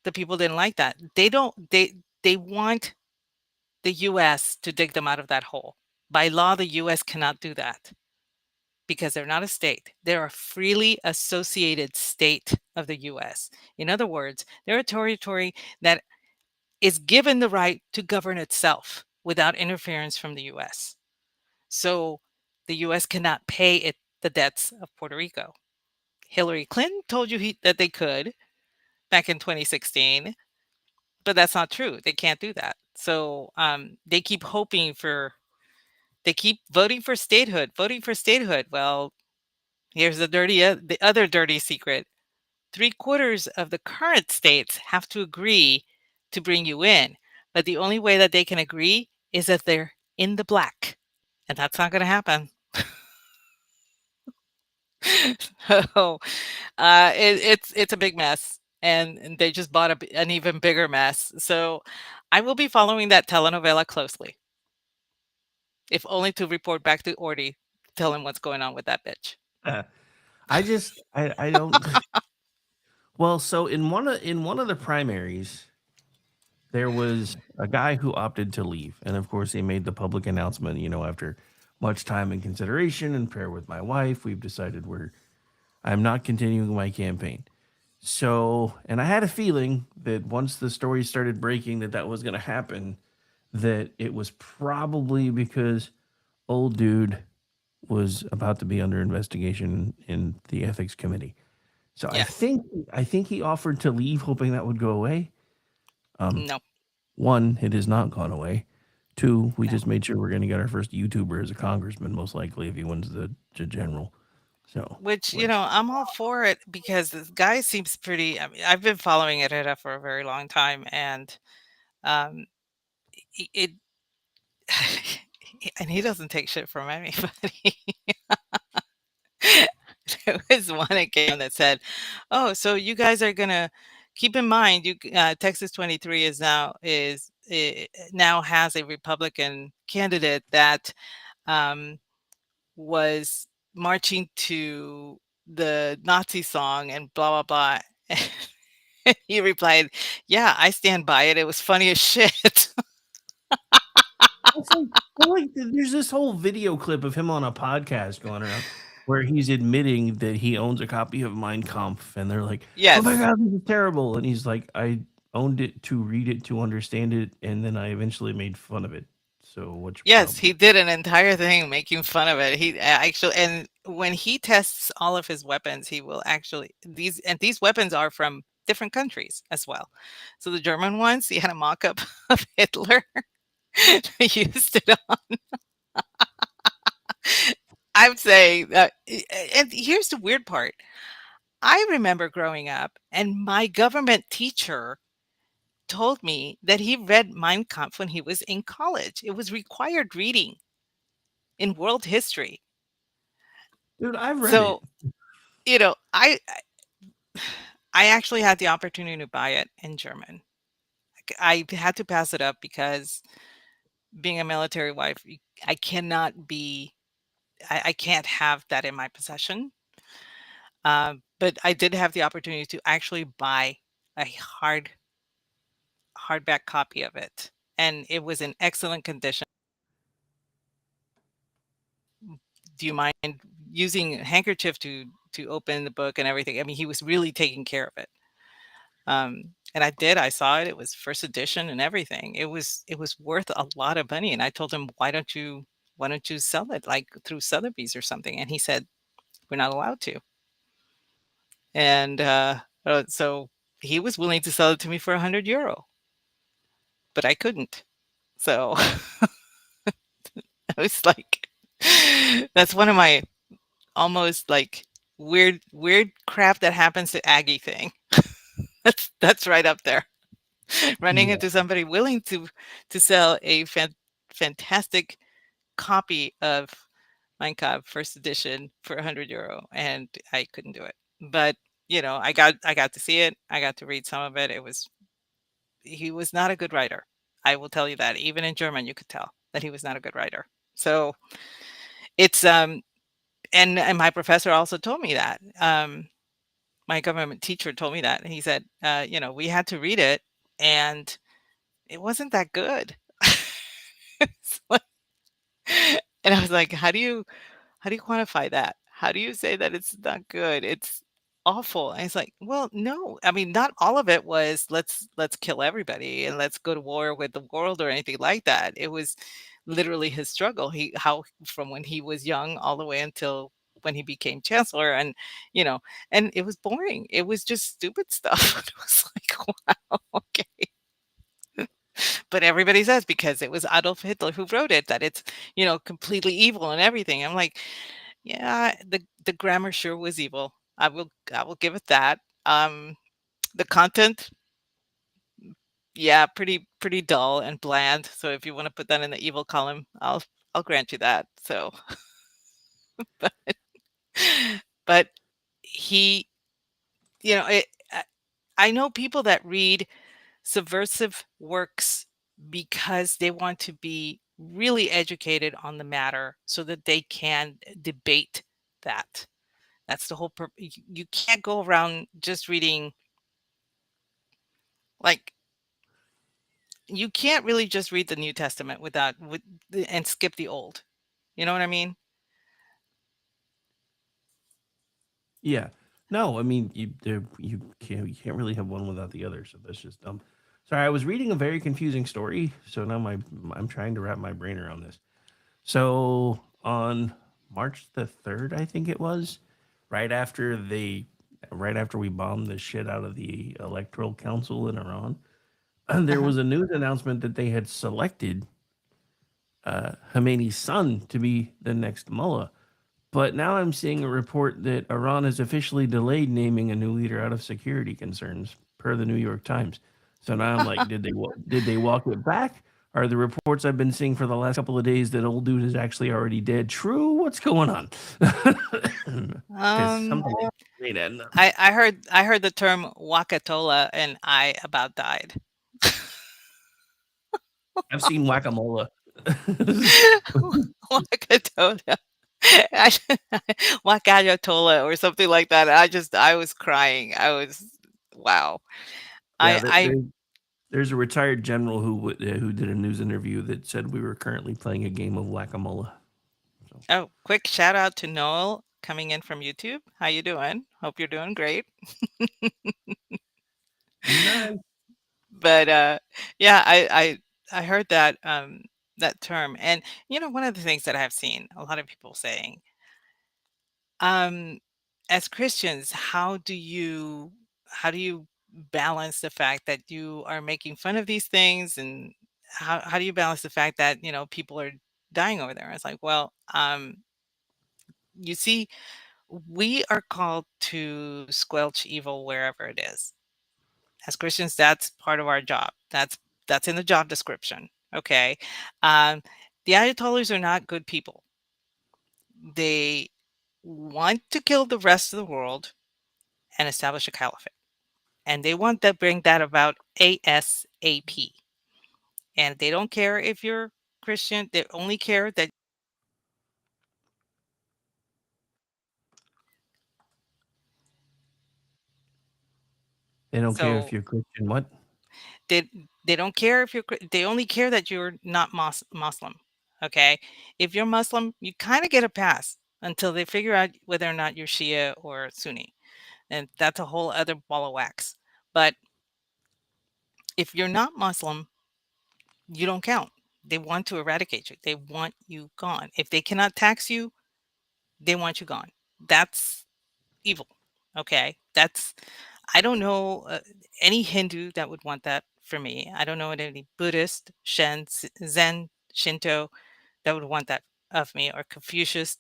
The people didn't like that. They want the US to dig them out of that hole. By law, the US cannot do that because they're not a state. They're a freely associated state of the US. In other words, they're a territory that is given the right to govern itself without interference from the US. So the US cannot pay the debts of Puerto Rico. Hillary Clinton told you that they could back in 2016, but that's not true. They can't do that. So they keep voting for statehood, voting for statehood. Well, here's the other dirty secret. 3/4 of the current states have to agree to bring you in, but the only way that they can agree is if they're in the black, and that's not going to happen. So it's a big mess, and they just bought an even bigger mess. So I will be following that telenovela closely, if only to report back to Orty, tell him what's going on with that bitch. I don't. Well, so in one of the primaries, there was a guy who opted to leave, and of course, they made the public announcement. After much time and consideration and prayer with my wife, we've decided I'm not continuing my campaign. So, and I had a feeling that once the story started breaking that was going to happen, that it was probably because old dude was about to be under investigation in the ethics committee. So Yeah. I think he offered to leave, hoping that would go away. No. One, it has not gone away. 2, we Yeah. just made sure we're going to get our first YouTuber as a congressman, most likely, if he wins the general. So, Which, which, I'm all for it because this guy seems pretty. I mean, I've been following it for a very long time, and um, it and he doesn't take shit from anybody. There was one account that said, "Oh, so you guys are gonna keep in mind, Texas 23 now has a Republican candidate that um, was marching to the Nazi song and blah blah blah." And he replied, "Yeah, I stand by it. It was funny as shit." there's this whole video clip of him on a podcast going around where he's admitting that he owns a copy of Mein Kampf, and they're like, "Oh my Yes. god, this is terrible!" And he's like, "I owned it to read it to understand it, and then I eventually made fun of it. So what's your Yes, problem?" he did an entire thing making fun of it. He actually, and when he tests all of his weapons, he will actually these weapons are from different countries as well. So the German ones, he had a mock-up of Hitler. He used it on. I'm saying that, and here's the weird part. I remember growing up, and my government teacher told me that he read Mein Kampf when he was in college. It was required reading in world history. Dude, I've read it. So, you know, I I actually had the opportunity to buy it in German. I had to pass it up because being a military wife, I cannot be I can't have that in my possession. But I did have the opportunity to actually buy a hardback copy of it, and it was in excellent condition. Do you mind using a handkerchief to open the book and everything? I mean, he was really taking care of it. And I did. I saw it. It was first edition and everything. It was worth a lot of money. And I told him, why don't you sell it like through Sotheby's or something? And he said, we're not allowed to. And so he was willing to sell it to me for €100, but I couldn't. So I was like, that's one of my almost like weird crap that happens to Aggie thing. That's right up there. Running Yeah. into somebody willing to sell a fantastic copy of Mein Kampf first edition for €100, and I couldn't do it. But I got to see it. I got to read some of it. He was not a good writer. I will tell you that. Even in German, you could tell that he was not a good writer. So it's and my professor also told me that. My government teacher told me that, and he said, we had to read it, and it wasn't that good. It's like- and I was like, how do you quantify that? How do you say that it's not good? It's awful. And it's like, well, no. I mean, not all of it was let's kill everybody and let's go to war with the world or anything like that. It was literally his struggle. How from when he was young all the way until when he became chancellor, you know, and it was boring. It was just stupid stuff. It was like, wow, okay. But everybody says because it was Adolf Hitler who wrote it that it's, completely evil and everything. I'm like, yeah, the grammar sure was evil. I will give it that. The content, yeah, pretty dull and bland. So if you want to put that in the evil column, I'll grant you that. So, but but he, I know people that read subversive works because they want to be really educated on the matter so that they can debate that. That's the whole you can't go around just reading like you can't really just read the New Testament and skip the Old. You know what I mean? Yeah. No, I mean you can't really have one without the other, so that's just dumb. Sorry, I was reading a very confusing story, so now I'm trying to wrap my brain around this. So on March the 3rd, I think it was, right after we bombed the shit out of the Electoral Council in Iran, there Uh-huh. was a news announcement that they had selected Khomeini's son to be the next mullah. But now I'm seeing a report that Iran has officially delayed naming a new leader out of security concerns, per the New York Times. So now I'm like, did they walk it back? Are the reports I've been seeing for the last couple of days that old dude is actually already dead true? What's going on? Because Um, something ain't adding up. I heard the term Wakatola and I about died. I've seen whack-a-mole. Wakatola. Wakatola or something like that. I was crying. Wow. Yeah, I there's a retired general who did a news interview that said we were currently playing a game of whack-a-mole. Oh, quick shout out to Noel coming in from YouTube. How you doing? Hope you're doing great. Nice. But yeah, I heard that that term. And one of the things that I've seen a lot of people saying, um, as Christians, how do you balance the fact that you are making fun of these things, and how do you balance the fact that people are dying over there? It's like, well, you see, we are called to squelch evil wherever it is. As Christians, that's part of our job. That's in the job description. Okay. Um, the Ayatollahs are not good people. They want to kill the rest of the world and establish a caliphate. And they want to bring that about ASAP. And they don't care if you're Christian, they only care that. They don't care if So you're Christian. What? they they don't care if they only care that you're not Muslim. Okay. If you're Muslim, you kind of get a pass until they figure out whether or not you're Shia or Sunni. And that's a whole other ball of wax. But if you're not Muslim, you don't count. They want to eradicate you. They want you gone. If they cannot tax you, they want you gone. That's evil. Okay. I don't know any Hindu that would want that for me. I don't know any Buddhist, Zen, Shinto that would want that of me, or Confucius.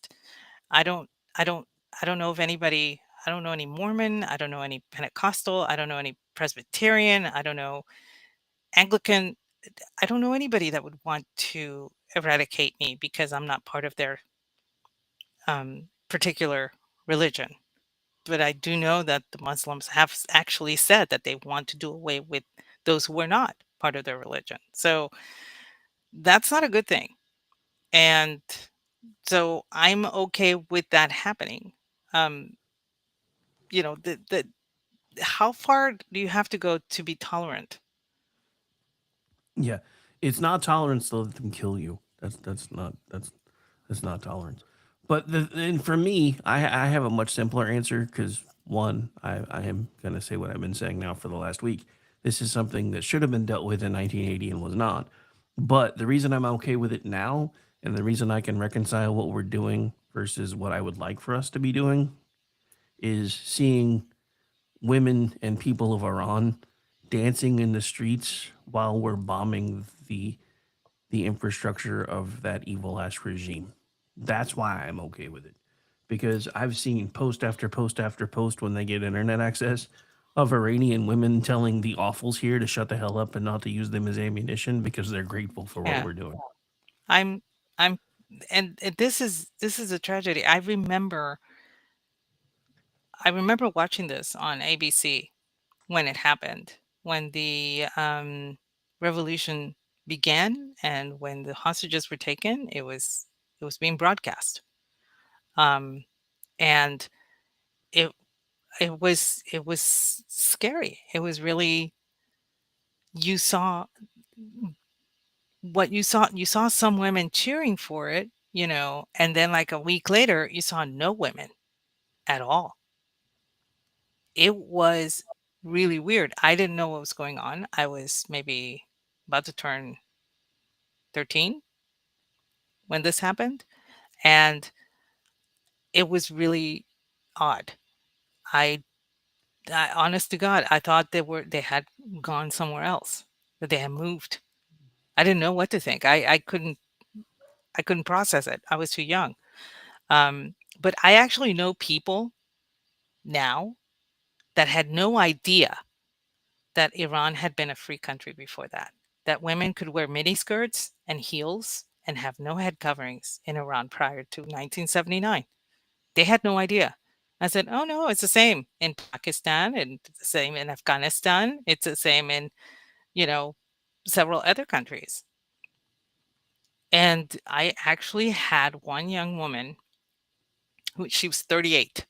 I don't, I don't, I don't know of anybody. I don't know any Mormon. I don't know any Pentecostal. I don't know any Presbyterian. I don't know Anglican. I don't know anybody that would want to eradicate me because I'm not part of their particular religion. But I do know that the Muslims have actually said that they want to do away with those who are not part of their religion. So that's not a good thing. And so I'm okay with that happening. Um, the how far do you have to go to be tolerant? Yeah, it's not tolerance to let them kill you. That's not tolerance. But and for me, I have a much simpler answer because one, I am gonna say what I've been saying now for the last week. This is something that should have been dealt with in 1980 and was not. But the reason I'm okay with it now, and the reason I can reconcile what we're doing versus what I would like for us to be doing, is seeing women and people of Iran dancing in the streets while we're bombing the infrastructure of that evil ass regime. That's why I'm okay with it. Because I've seen post after post after post when they get internet access of Iranian women telling the awfuls here to shut the hell up and not to use them as ammunition because they're grateful for what Yeah, we're doing. I'm I'm and this is a tragedy. I remember watching this on ABC when it happened, when the revolution began and when the hostages were taken. It was being broadcast, um, and it it was scary. It was really, you saw what you saw some women cheering for it, and then like a week later you saw no women at all. It was really weird. I didn't know what was going on. I was maybe about to turn 13 when this happened, and it was really odd. I, honest to God, I thought they had gone somewhere else, that they had moved. I didn't know what to think. I couldn't. I couldn't process it. I was too young. But I actually know people now that had no idea that Iran had been a free country before that women could wear miniskirts and heels and have no head coverings in Iran prior to 1979. They had no idea. I said, "Oh no, it's the same in Pakistan and it's the same in Afghanistan. It's the same in, you know, several other countries." And I actually had one young woman who she was 38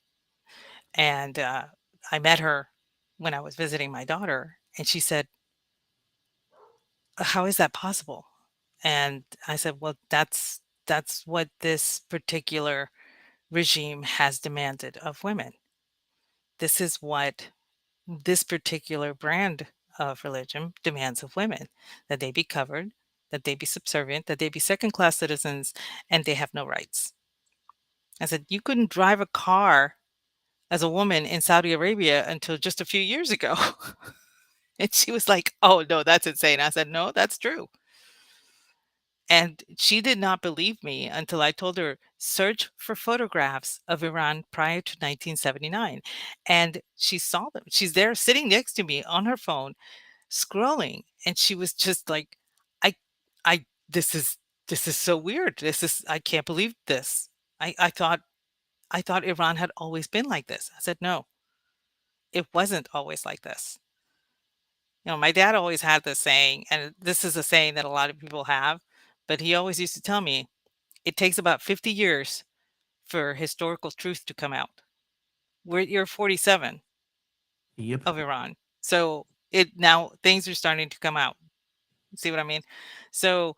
and I met her when I was visiting my daughter and she said, "How is that possible?" And I said, "Well, that's what this particular regime has demanded of women. This is what this particular brand of religion demands of women, that they be covered, that they be subservient, that they be second-class citizens, and they have no rights." I said, "You couldn't drive a car as a woman in Saudi Arabia until just a few years ago." And she was like, "Oh, no, that's insane." I said, "No, that's true." And she did not believe me until I told her, search for photographs of Iran prior to 1979. And she saw them. She's there sitting next to me on her phone, scrolling. And she was just like, I, this is so weird. I can't believe this. I thought Iran had always been like this. I said, no, it wasn't always like this. My dad always had this saying, and this is a saying that a lot of people have, but he always used to tell me, it takes about 50 years for historical truth to come out. You're 47 Yep. of Iran. So now things are starting to come out. See what I mean? So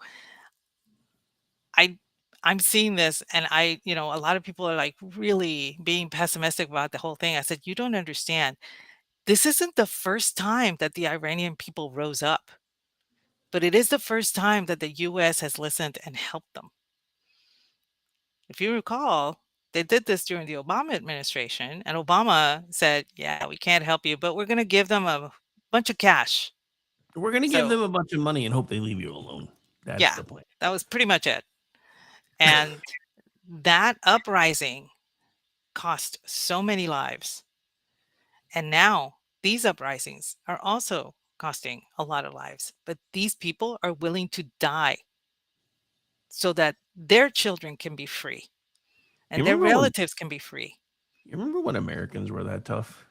I I'm seeing this and a lot of people are like really being pessimistic about the whole thing. I said, you don't understand. This isn't the first time that the Iranian people rose up, but it is the first time that the US has listened and helped them. If you recall, they did this during the Obama administration, and Obama said, "Yeah, we can't help you, but we're going to give them a bunch of cash." We're going to give So, them a bunch of money and hope they leave you alone. That's yeah, the plan. that was pretty much it. And that uprising cost so many lives. And now these uprisings are also costing a lot of lives. But these people are willing to die so that their children can be free You and their remember when relatives can be free. Americans were that tough?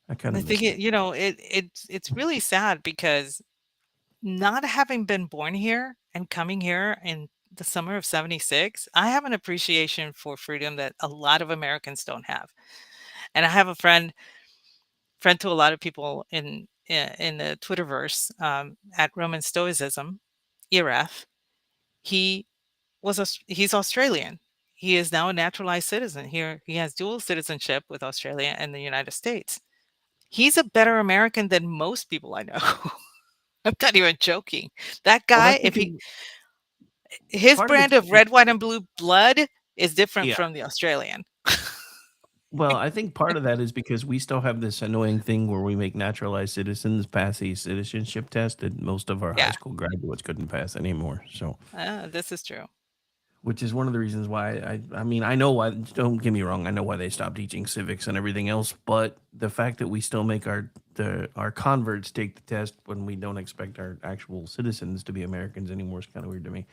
I kind I of think miss it. it's really sad because not having been born here and coming here in the summer of 76, I have an appreciation for freedom that a lot of Americans don't have. And I have a friend to a lot of people in the Twitterverse at Roman Stoicism, Iraf. He he's Australian. He is now a naturalized citizen here. He has dual citizenship with Australia and the United States. He's a better American than most people I know. I'm not even joking. That Well, guy, that's if because his part of brand it's of red, white, and blue blood is different yeah. from the Australian. Well, I think part of that is because we still have this annoying thing where we make naturalized citizens pass a citizenship test that most of our high Yeah, school graduates couldn't pass anymore. So, this is true. which is one of the reasons why I mean, I know why, don't get me wrong, I know why they stopped teaching civics and everything else, but the fact that we still make our converts take the test when we don't expect our actual citizens to be Americans anymore is kind of weird to me.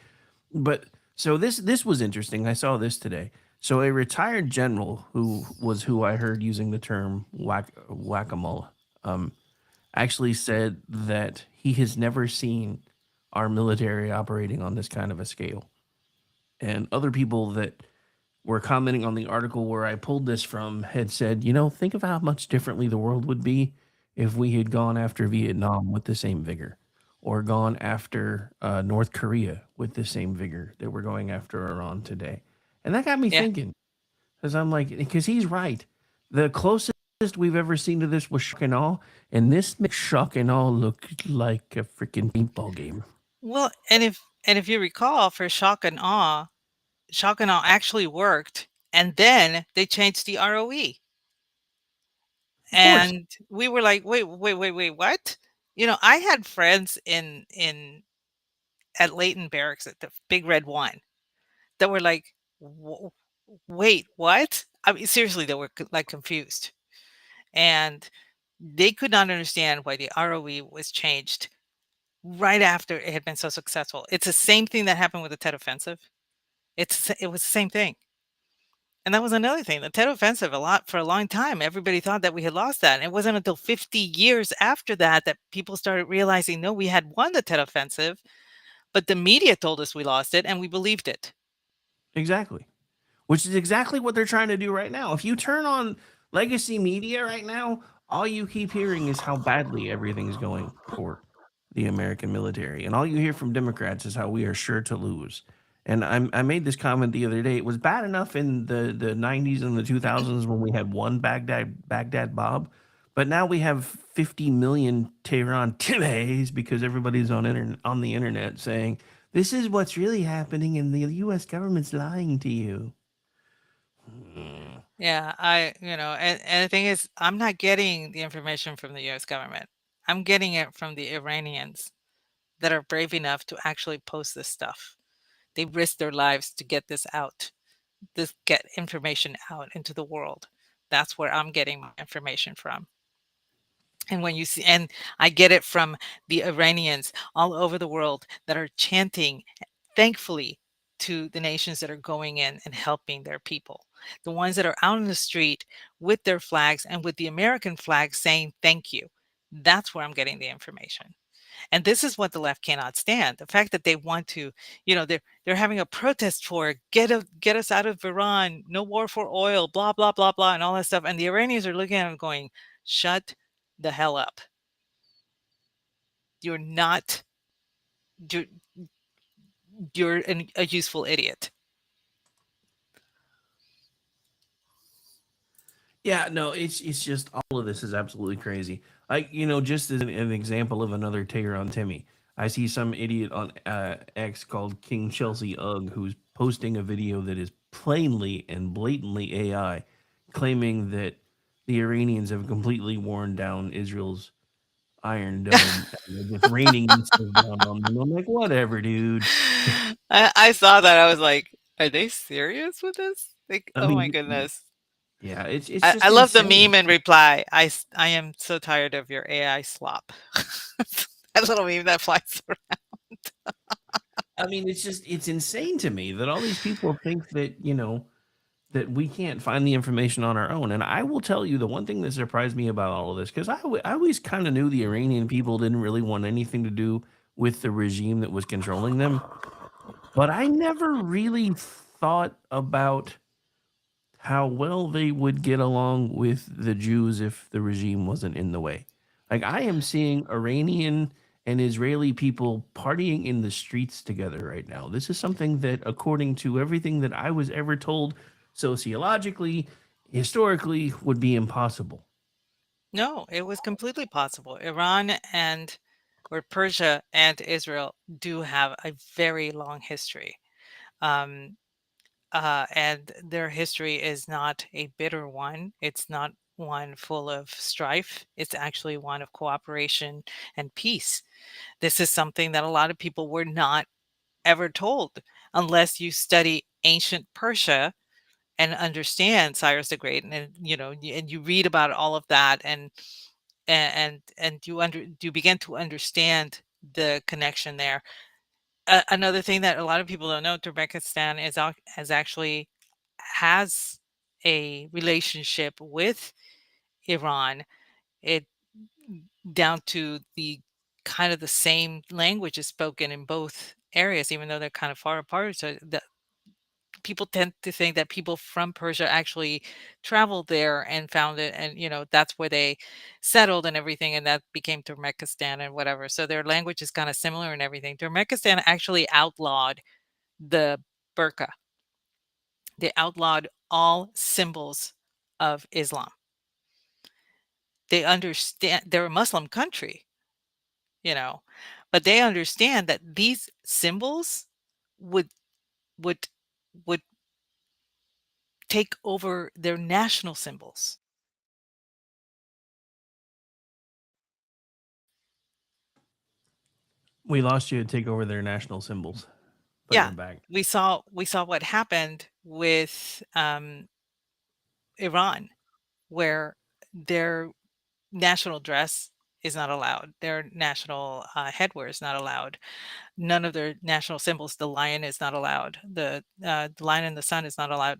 But so this was interesting. I saw this today. So a retired general who I heard using the term whack-a-mole actually said that he has never seen our military operating on this kind of a scale. And other people that were commenting on the article where I pulled this from had said, think of how much differently the world would be if we had gone after Vietnam with the same vigor, or gone after North Korea with the same vigor that we're going after Iran today. And that got me Yeah. thinking, because I'm like, because he's right. The closest we've ever seen to this was shock and awe, and this makes shock and awe look like a freaking paintball game. Well, and if you recall, for Shock and Awe actually worked, and then they changed the ROE, Of course. and we were like, wait, what? I had friends at Leighton Barracks at the Big Red One that were like, wait, what? I mean, seriously, they were like confused. And they could not understand why the ROE was changed right after it had been so successful. It's the same thing that happened with the Tet Offensive. It was the same thing. And that was another thing. The Tet Offensive, for a long time, everybody thought that we had lost that. And it wasn't until 50 years after that that people started realizing, no, we had won the Tet Offensive, but the media told us we lost it, and we believed it. Exactly. Which is exactly what they're trying to do right now. If you turn on legacy media right now, all you keep hearing is how badly everything's going for the American military. And all you hear from Democrats is how we are sure to lose. And I made this comment the other day. It was bad enough in the 90s and the 2000s when we had one Baghdad Bob, but now we have 50 million Tehran Tibets because everybody's on the internet saying this is what's really happening and the U.S. government's lying to you. Yeah, and the thing is, I'm not getting the information from the US government. I'm getting it from the Iranians that are brave enough to actually post this stuff. They risk their lives to get this out, get information out into the world. That's where I'm getting my information from. And when you see, and I get it from the Iranians all over the world that are chanting, thankfully, to the nations that are going in and helping their people. The ones that are out in the street with their flags and with the American flag saying thank you. That's where I'm getting the information. And this is what the left cannot stand. The fact that they want to, they're having a protest for get us out of Iran, no war for oil, blah, blah, blah, blah, and all that stuff. And the Iranians are looking at them going, shut the hell up. You're not, you're a useful idiot. Yeah, no, it's just all of this is absolutely crazy. Just as an example of another Tehran Timmy, I see some idiot on X called King Chelsea Ugg who's posting a video that is plainly and blatantly AI, claiming that the Iranians have completely worn down Israel's Iron Dome and they're just raining missiles down on them. I'm like, whatever, dude. I saw that. I was like, are they serious with this? Like, I oh my mean, goodness. yeah, it's I just love the insane. meme in reply. I am so tired of your AI slop. That little meme that flies around. I mean, it's insane to me that all these people think that, that we can't find the information on our own. And I will tell you the one thing that surprised me about all of this, because I always kind of knew the Iranian people didn't really want anything to do with the regime that was controlling them. But I never really thought about how well they would get along with the Jews if the regime wasn't in the way. Like, I am seeing Iranian and Israeli people partying in the streets together right now. This is something that, according to everything that I was ever told sociologically, historically, would be impossible. No, it was completely possible. Iran or Persia and Israel do have a very long history. Um, and their history is not a bitter one. It's not one full of strife. It's actually one of cooperation and peace. This is something that a lot of people were not ever told unless you study ancient Persia and understand Cyrus the Great, and you read about all of that, and you begin to understand the connection there. Another thing that a lot of people don't know, Turkmenistan has a relationship with Iran. It down to the kind of the same language is spoken in both areas, even though they're kind of far apart. So the people tend to think that people from Persia actually traveled there and found it, and that's where they settled and everything, and that became Turkmenistan and whatever. So their language is kind of similar and everything. Turkmenistan actually outlawed the burqa. They outlawed all symbols of Islam. They understand they're a Muslim country, but they understand that these symbols would would would take over their national symbols. We lost you to take over their national symbols, but Yeah, you're back. we saw what happened with Iran, where their national dress is not allowed. Their national headwear is not allowed. None of their national symbols. The lion is not allowed. The lion and the sun is not allowed.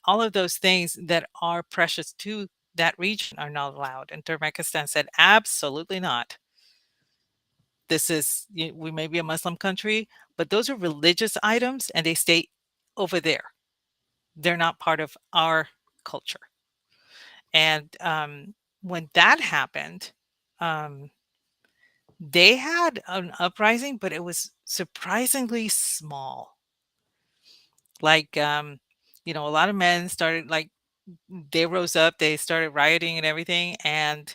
All of those things that are precious to that region are not allowed. And Turkmenistan said, absolutely not. We may be a Muslim country, but those are religious items and they stay over there. They're not part of our culture. And when that happened, they had an uprising, but it was surprisingly small. Like, a lot of men started, like, they rose up, they started rioting and everything. And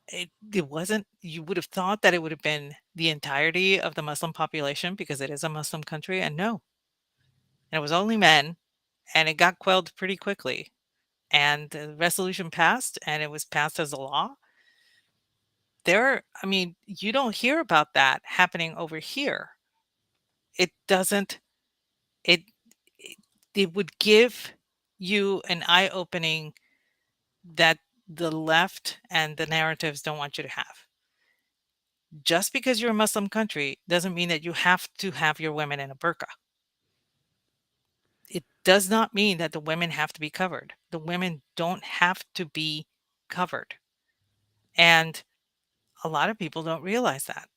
it wasn't, you would have thought that it would have been the entirety of the Muslim population because it is a Muslim country. And no, it was only men. And it got quelled pretty quickly. And the resolution passed, and it was passed as a law. You don't hear about that happening over here. It doesn't, it, it, it would give you an eye opening that the left and the narratives don't want you to have. Just because you're a Muslim country doesn't mean that you have to have your women in a burqa. It does not mean that the women have to be covered. The women don't have to be covered. And a lot of people don't realize that.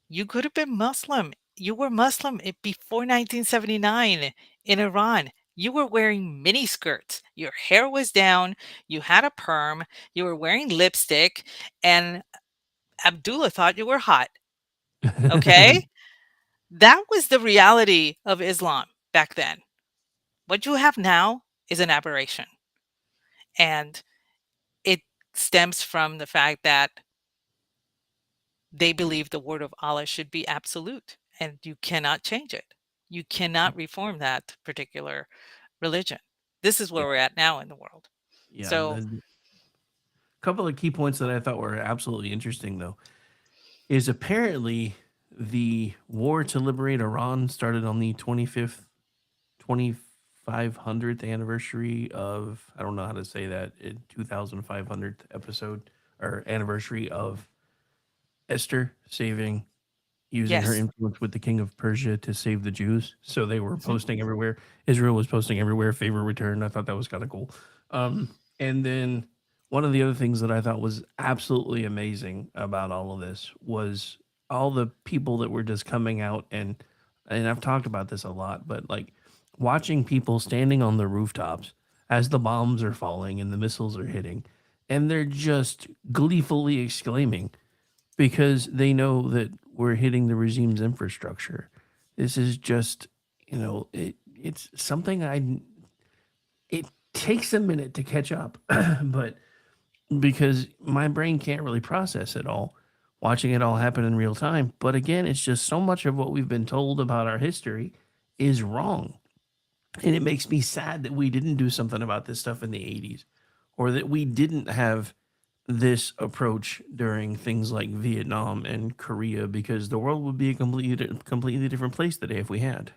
You could have been Muslim. You were Muslim before 1979 in Iran. You were wearing mini skirts. Your hair was down. You had a perm. You were wearing lipstick. And Abdullah thought you were hot. Okay? That was the reality of Islam back then. What you have now is an aberration. And it stems from the fact that they believe the word of Allah should be absolute and you cannot change it. You cannot reform that particular religion. This is where Yeah. we're at now in the world. Yeah. So, A couple of key points that I thought were absolutely interesting, though, is apparently the war to liberate Iran started on the 2500th anniversary of, I don't know how to say that, 2500th episode or anniversary of Esther using her yes. influence with the king of Persia to save the Jews. So they were posting everywhere. Israel was posting everywhere, favor return. I thought that was kind of cool. And then one of the other things that I thought was absolutely amazing about all of this was all the people that were just coming out and I've talked about this a lot, but like watching people standing on the rooftops as the bombs are falling and the missiles are hitting, and they're just gleefully exclaiming because they know that we're hitting the regime's infrastructure. This is just, it's something it takes a minute to catch up, but because my brain can't really process it all, watching it all happen in real time. But again, it's just so much of what we've been told about our history is wrong. And it makes me sad that we didn't do something about this stuff in the 80s or that we didn't have this approach during things like Vietnam and Korea, because the world would be a completely different place today if we had.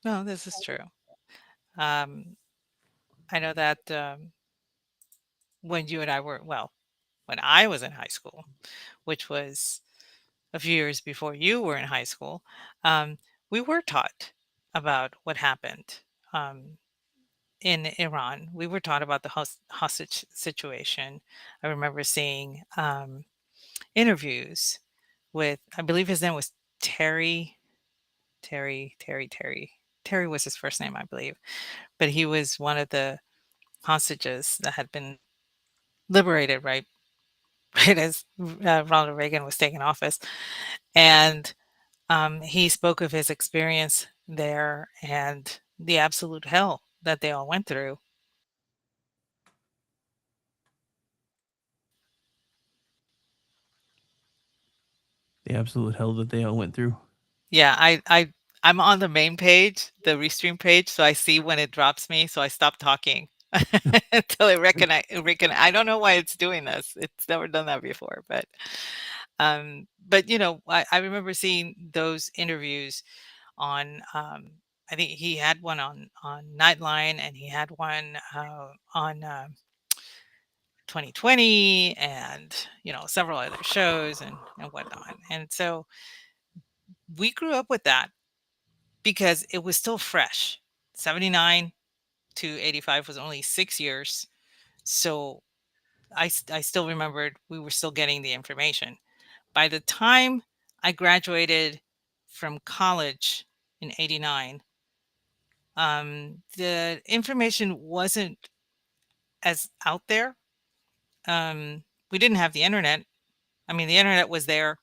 No, this is true. I know that when you and I when I was in high school, which was a few years before you were in high school, we were taught about what happened in Iran. We were taught about the hostage situation. I remember seeing interviews with, I believe his name was Terry. Terry was his first name, I believe. But he was one of the hostages that had been liberated right as Ronald Reagan was taking office. And he spoke of his experience there and the absolute hell that they all went through. The absolute hell that they all went through. Yeah, I'm on the main page, the Restream page, so I see when it drops me, so I stop talking until it recognize. I don't know why it's doing this. It's never done that before, but But I remember seeing those interviews on. I think he had one on Nightline, and he had one on 2020, and several other shows and whatnot. And so we grew up with that because it was still fresh. 79 to 85 was only 6 years, so I still remembered we were still getting the information. By the time I graduated from college in 89, the information wasn't as out there. We didn't have the internet. I mean, the internet was there,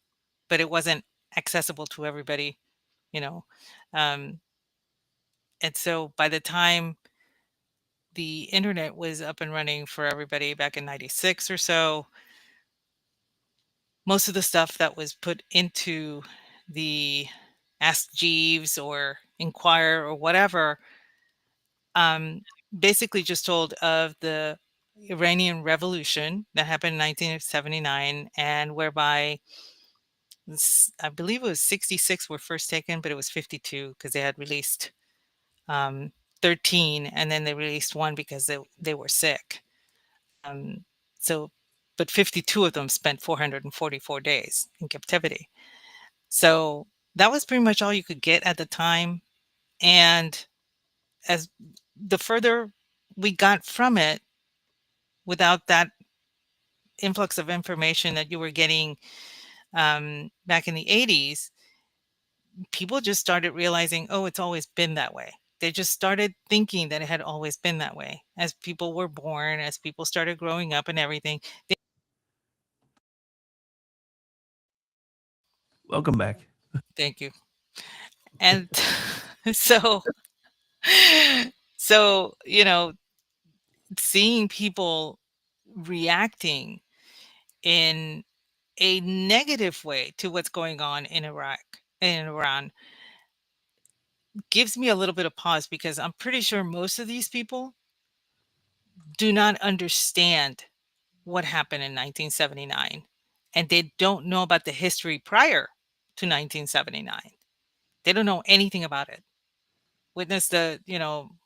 but it wasn't accessible to everybody, you know. Um, and so by the time the internet was up and running for everybody back in 96 or so, most of the stuff that was put into the Ask Jeeves or Inquire or whatever, basically just told of the Iranian Revolution that happened in 1979, and whereby I believe it was 66 were first taken, but it was 52 because they had released 13, and then they released one because they were sick. Um, so, but 52 of them spent 444 days in captivity. So that was pretty much all you could get at the time. And as the further we got from it, without that influx of information that you were getting back in the 80s, people just started realizing, oh, it's always been that way. They just started thinking that it had always been that way. As people were born, as people started growing up and everything. Welcome back. Thank you. And so, so, seeing people reacting in a negative way to what's going on in Iraq and Iran gives me a little bit of pause, because I'm pretty sure most of these people do not understand what happened in 1979, and they don't know about the history prior to 1979. They don't know anything about it. Witness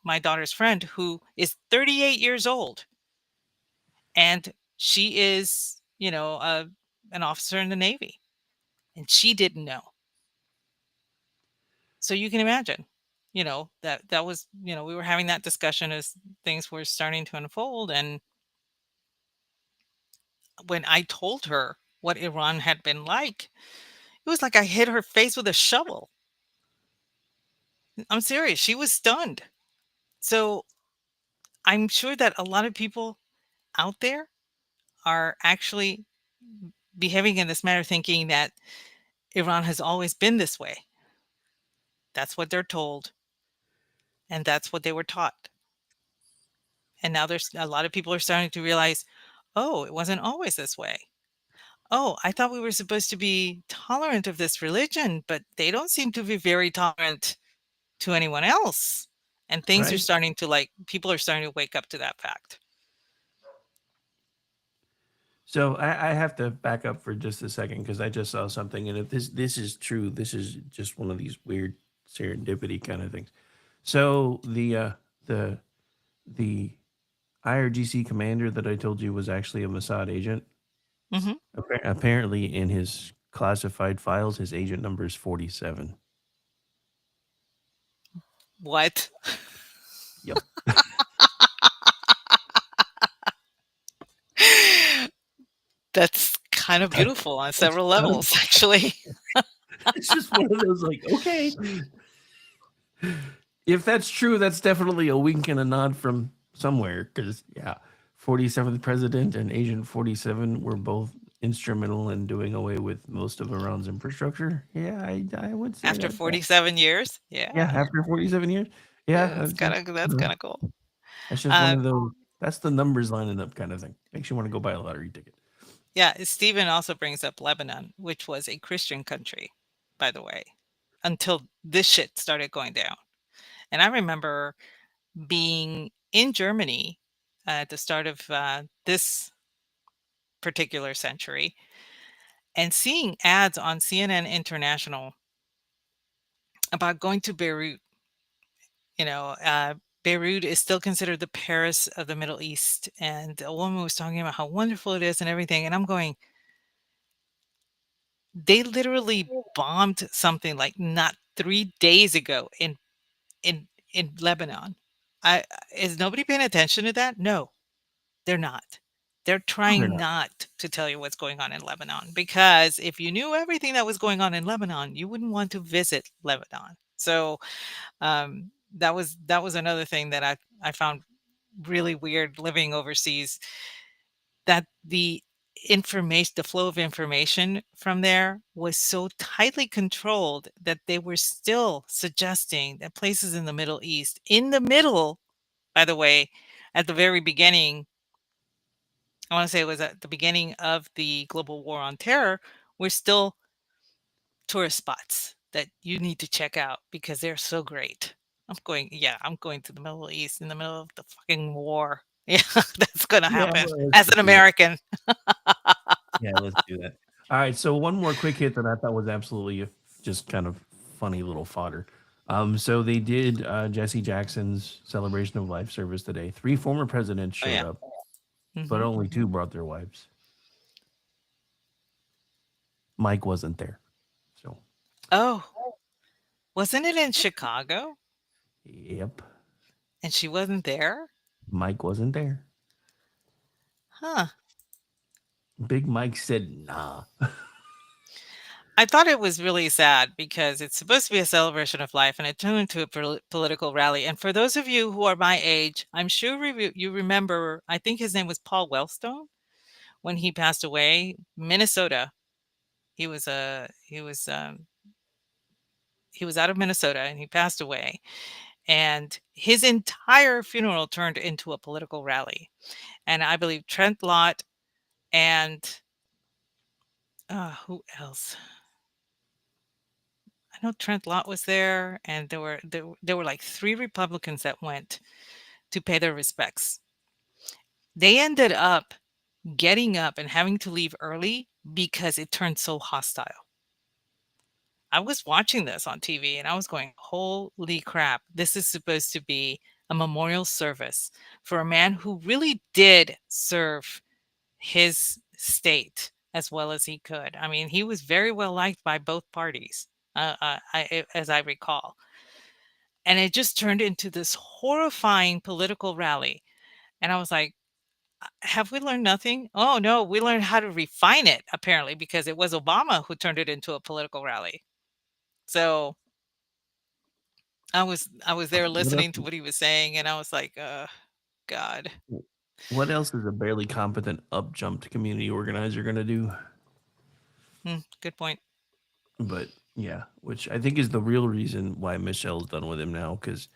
my daughter's friend, who is 38 years old, and she is an officer in the Navy, and she didn't know. So you can imagine, that was, we were having that discussion as things were starting to unfold. And when I told her what Iran had been like, it was like I hit her face with a shovel. I'm serious. She was stunned. So I'm sure that a lot of people out there are actually behaving in this manner, thinking that Iran has always been this way. That's what they're told, and that's what they were taught. And now there's a lot of people are starting to realize, oh, it wasn't always this way. Oh, I thought we were supposed to be tolerant of this religion, but they don't seem to be very tolerant to anyone else. And things are Right. starting to, people are starting to wake up to that fact. So I have to back up for just a second because I just saw something, and if this is true, this is just one of these weird serendipity kind of things. So the IRGC commander that I told you was actually a Mossad agent. Hmm. Apparently, in his classified files, his agent number is 47. What? Yep. That's kind of beautiful on several levels, actually. It's just one of those okay. If that's true, that's definitely a wink and a nod from somewhere, because 47th president and Agent 47 were both instrumental in doing away with most of Iran's infrastructure. Yeah, I would say After that. 47 years? Yeah, Yeah. after 47 years. Yeah, Yeah, that's kind of cool. that's just one of those. That's the numbers lining up kind of thing. Makes you want to go buy a lottery ticket. Yeah, Stephen also brings up Lebanon, which was a Christian country, by the way, until this shit started going down. And I remember being in Germany at the start of this particular century, and seeing ads on CNN International about going to Beirut. You know, Beirut is still considered the Paris of the Middle East, and a woman was talking about how wonderful it is and everything, and I'm going, they literally bombed something like not 3 days ago in Lebanon. Is nobody paying attention to that? No, they're not. They're No, they're trying not. not to tell you what's going on in Lebanon, because if you knew everything that was going on in Lebanon, you wouldn't want to visit Lebanon. So, that was another thing that I found really weird living overseas, that the flow of information from there was so tightly controlled that they were still suggesting that places in the Middle East, in the middle, by the way, at the very beginning, I want to say it was at the beginning of the global war on terror, were still tourist spots that you need to check out because they're so great. I'm going to the Middle East in the middle of the fucking war. Yeah, that's gonna Yeah, happen well, let's as an just do that. American. Yeah, let's do that. All right, so one more quick hit that I thought was absolutely just kind of funny little fodder. So they did Jesse Jackson's celebration of life service today. 3 former presidents Oh showed yeah. up, but Mhm. only 2 brought their wives. Mike wasn't there. So, Oh, wasn't it in Chicago yep, and she wasn't there? Mike wasn't there. Huh. Big Mike said, "Nah." I thought it was really sad because it's supposed to be a celebration of life and it turned into a political rally. And for those of you who are my age, I'm sure you remember, I think his name was Paul Wellstone when he passed away, Minnesota. He was he was out of Minnesota and he passed away. And his entire funeral turned into a political rally. And I believe Trent Lott and who else? I know Trent Lott was there, and there were like 3 Republicans that went to pay their respects. They ended up getting up and having to leave early because it turned so hostile. I was watching this on TV and I was going, "Holy crap, this is supposed to be a memorial service for a man who really did serve his state as well as he could." I mean, he was very well liked by both parties, as I recall. And it just turned into this horrifying political rally. And I was like, have we learned nothing? Oh, no, we learned how to refine it, apparently, because it was Obama who turned it into a political rally. So I was there What else? listening to what he was saying, and I was like, God. What else is a barely competent up-jumped community organizer gonna do? Good point. But yeah, which I think is the real reason why Michelle's done with him now, because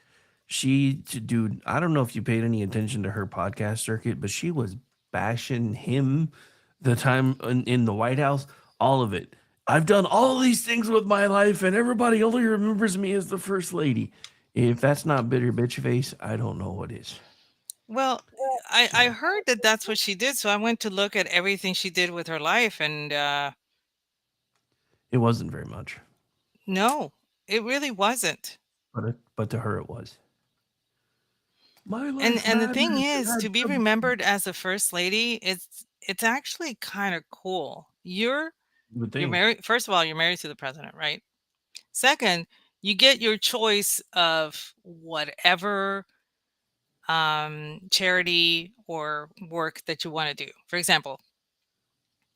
dude, I don't know if you paid any attention to her podcast circuit, but she was bashing him the time in the White House, all of it. I've done all these things with my life, and everybody only remembers me as the first lady. If that's not bitter bitch face, I don't know what is. Well, I heard that that's what she did, so I went to look at everything she did with her life, and It wasn't very much, no, it really wasn't. but to her it was. My And life and the matters. thing And is, I to be come- remembered as a first lady, it's actually kind of cool. You would You're think. married. First of all, you're married to the president, right? Second, you get your choice of whatever charity or work that you want to do. For example,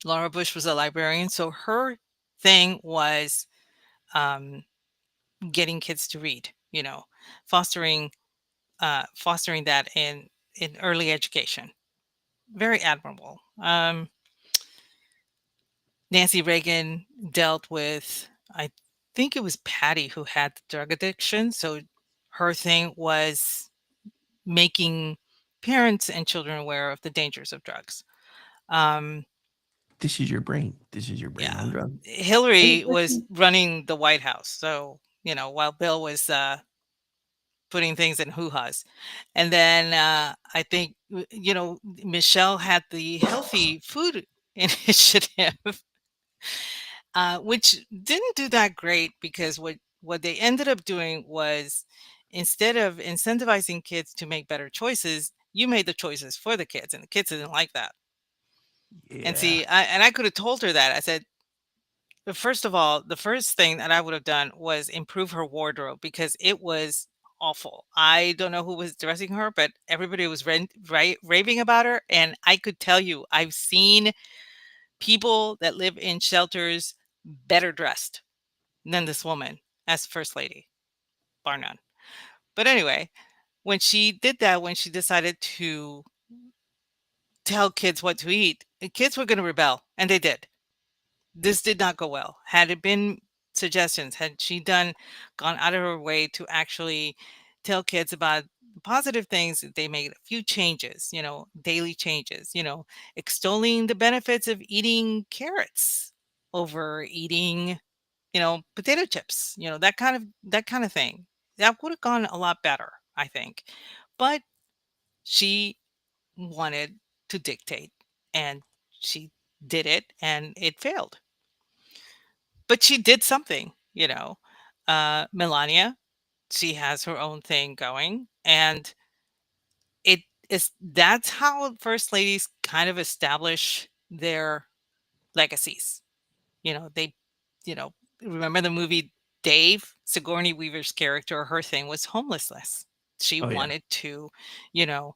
Laura Bush was a librarian, so her thing was um, getting kids to read. Fostering fostering that in early education. Very admirable. Nancy Reagan dealt with, I think it was Patty who had the drug addiction. So her thing was making parents and children aware of the dangers of drugs. Um, This is your brain. This is your brain yeah. on drugs. Hillary was running the White House. So, while Bill was putting things in hoo-has. And then I think, Michelle had the healthy food initiative. which didn't do that great because what they ended up doing was instead of incentivizing kids to make better choices, you made the choices for the kids, and the kids didn't like that. And Yeah. see, I could have told her that. I said, but first of all, the first thing that I would have done was improve her wardrobe because it was awful. I don't know who was dressing her, but everybody was raving about her. And I could tell you, I've seen people that live in shelters better dressed than this woman as first lady, bar none. But anyway, when she did that, when she decided to tell kids what to eat, the kids were going to rebel, and they did. This did not go well. Had it been suggestions, had she gone out of her way to actually tell kids about positive things, they made a few changes, daily changes, extolling the benefits of eating carrots over eating, potato chips, that kind of thing. That would have gone a lot better, I think. But she wanted to dictate, and she did it, and it failed. But she did something, Melania, she has her own thing going, and it that's how first ladies kind of establish their legacies. They, you know, remember the movie Dave? Sigourney Weaver's character, her thing was homelessness. She Oh yeah. wanted to, you know,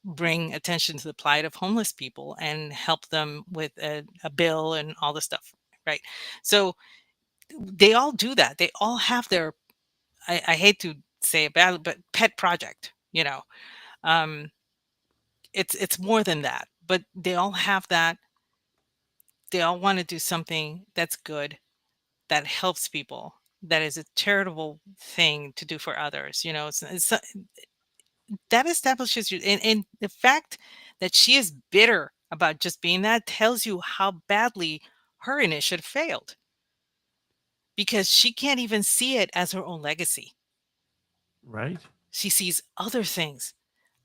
bring attention to the plight of homeless people and help them with a bill and all the stuff, right? So they all do that. They all have their, I hate to say it badly, but pet project. Um, it's more than that, but they all have that. They all want to do something that's good, that helps people, that is a charitable thing to do for others. That establishes you, and the fact that she is bitter about just being that tells you how badly her initiative failed because she can't even see it as her own legacy. Right. She sees other things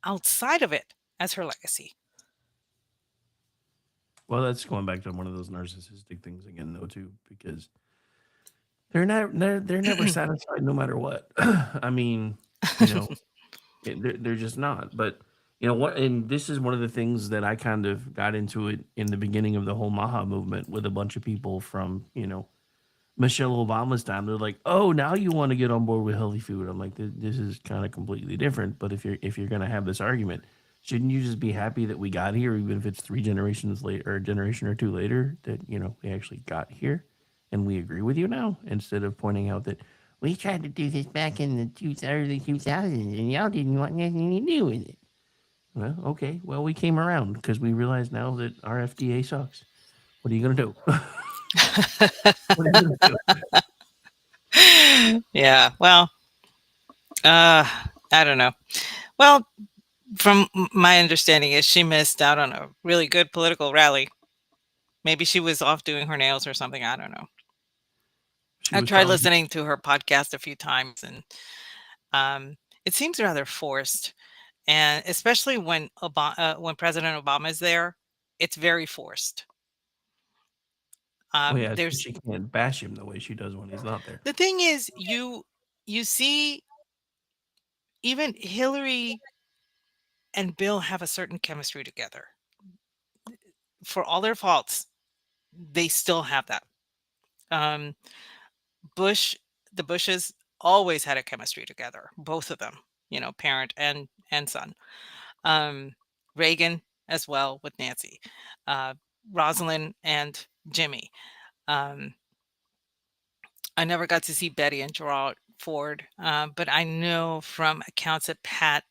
outside of it as her legacy. Well, that's going back to one of those narcissistic things again, though, too, because they're never satisfied, no matter what. I mean, you know, they're just not. But you know what? And this is one of the things that I kind of got into it in the beginning of the whole Maha movement with a bunch of people from Michelle Obama's time. They're like, "Oh, now you want to get on board with healthy food?" I'm like, "This is kind of completely different." But if you're gonna have this argument, shouldn't you just be happy that we got here, even if it's 3 generations later or a generation or two later that we actually got here, and we agree with you now, instead of pointing out that we tried to do this back in the early 2000s and y'all didn't want anything to do with it. Well, okay, well we came around because we realize now that our FDA sucks. What are you gonna do? What are you gonna do? Yeah, well, I don't know. Well, from my understanding is she missed out on a really good political rally. Maybe she was off doing her nails or something. I don't know. She I was tried probably listening to her podcast a few times, and it seems rather forced. And especially when President Obama is there, it's very forced. well, yeah, There's she can't bash him the way she does when he's not there. the thing is, you see, even Hillary and Bill have a certain chemistry together. For all their faults, they still have that. Um, Bush, the Bushes always had a chemistry together, both of them, parent and son. Um, Reagan as well with Nancy, Rosalind and Jimmy. Um, I never got to see Betty and Gerald Ford, but I know from accounts that Pat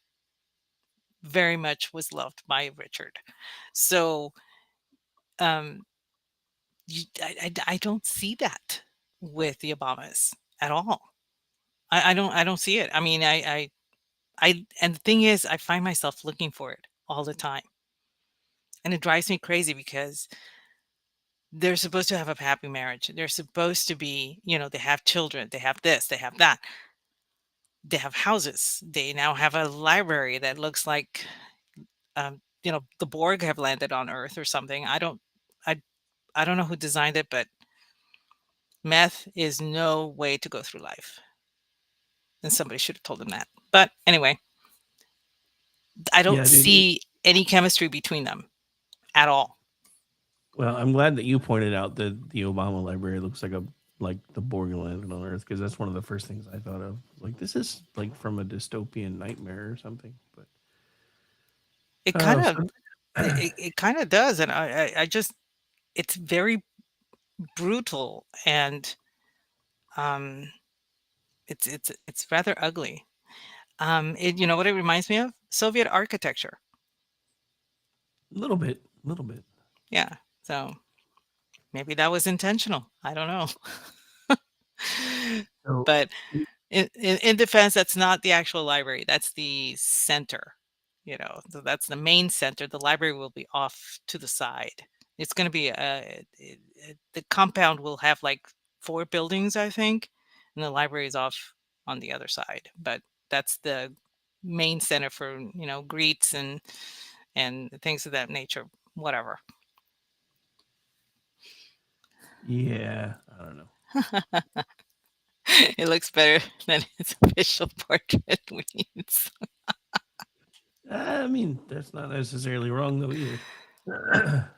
very much was loved by Richard. So um, I don't see that with the Obamas at all. I don't see it. I mean, and the thing is, I find myself looking for it all the time, and it drives me crazy because they're supposed to have a happy marriage. They're supposed to be, they have children, they have this, they have that, they have houses. They now have a library that looks like, the Borg have landed on Earth or something. I I don't know who designed it, but meth is no way to go through life. And somebody should have told him that. But anyway, I don't Yeah, dude. see any chemistry between them at all. Well, I'm glad that you pointed out that the Obama library looks like the Borderland on Earth, because that's one of the first things I thought of. Like, this is like from a dystopian nightmare or something. But It kind of so it kind of does, and I just it's very brutal, and um, it's rather ugly. You know what it reminds me of? Soviet architecture. a little bit. Yeah, so maybe that was intentional. I don't know. So But in defense, that's not the actual library. That's the center. So that's the main center. The library will be off to the side. It's going to be the compound will have like 4 buildings, I think, and the library is off on the other side. But that's the main center for greets and things of that nature. Whatever. yeah, I don't know. It looks better than its official portrait means. I mean, that's not necessarily wrong though either.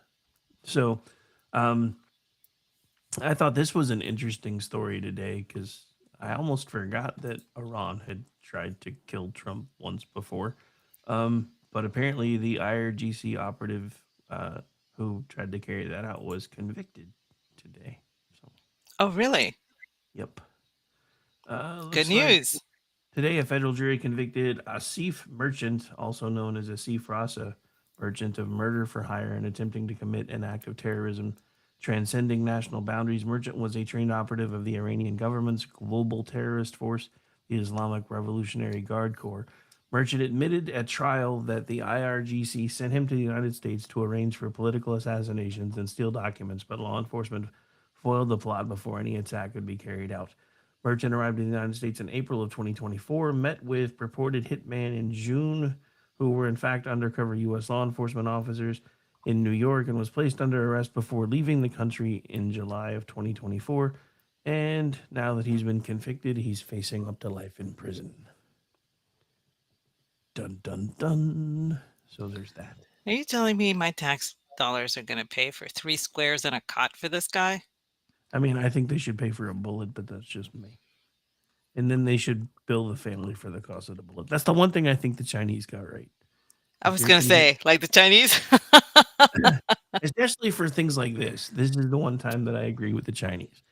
So, um, I thought this was an interesting story today because I almost forgot that Iran had tried to kill Trump once before. But apparently, the IRGC operative who tried to carry that out was convicted today. So, Oh, really? yep. Good Looks like news. today a federal jury convicted Asif Merchant, also known as Asif Rasa Merchant, of murder for hire and attempting to commit an act of terrorism transcending national boundaries. Merchant was a trained operative of the Iranian government's global terrorist force, the Islamic Revolutionary Guard Corps. Merchant admitted at trial that the IRGC sent him to the United States to arrange for political assassinations and steal documents, but law enforcement foiled the plot before any attack could be carried out. Merchant arrived in the United States in April of 2024, met with purported hitman in June, who were in fact undercover U.S. law enforcement officers in New York, and was placed under arrest before leaving the country in July of 2024. And now that he's been convicted, he's facing up to life in prison. Dun, dun, dun. So there's that. Are you telling me my tax dollars are going to pay for 3 squares and a cot for this guy? I mean, I think they should pay for a bullet, but that's just me. And then they should bill the family for the cost of the bullet. That's the one thing I think the Chinese got right. I was going to say, like the Chinese. Especially for things like this. This is the one time that I agree with the Chinese.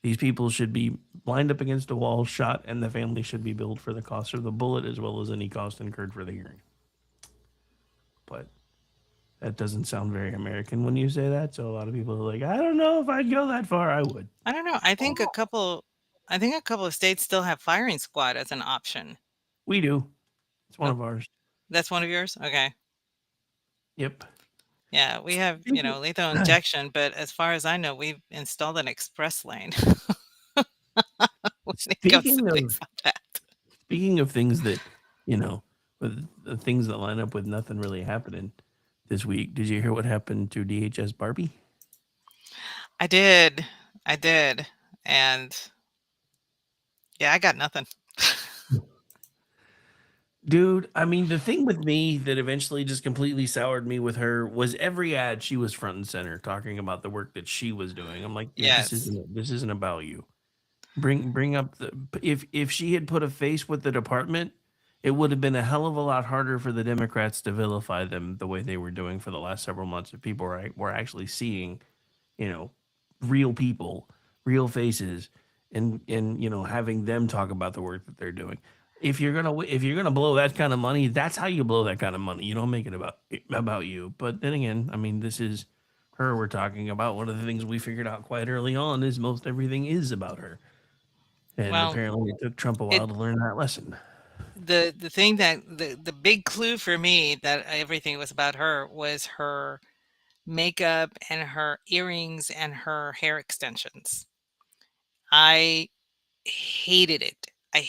These people should be lined up against a wall, shot, and the family should be billed for the cost of the bullet as well as any cost incurred for the hearing. But that doesn't sound very American when you say that. So a lot of people are like, I don't know if I'd go that far. I would. I don't know. I think a couple of states still have firing squad as an option. We do. It's one of ours. That's one of yours? Okay. Yep. Yeah, we have, lethal injection, but as far as I know, we've installed an express lane. Speaking of things that, with the things that line up with nothing really happening this week, did you hear what happened to DHS Barbie? I did. And yeah, I got nothing. Dude, I mean, the thing with me that eventually just completely soured me with her was every ad she was front and center talking about the work that she was doing. I'm like, Yes. this isn't about you. Bring up if she had put a face with the department, it would have been a hell of a lot harder for the Democrats to vilify them the way they were doing for the last several months. If people were actually seeing, real people, real faces, and having them talk about the work that they're doing. If you're gonna blow that kind of money, that's how you blow that kind of money. You don't make it about you. But then again, I mean, this is her we're talking about. One of the things we figured out quite early on is most everything is about her. And apparently it took Trump a while to learn that lesson. The thing that the big clue for me that everything was about her was her makeup and her earrings and her hair extensions. I hated it. I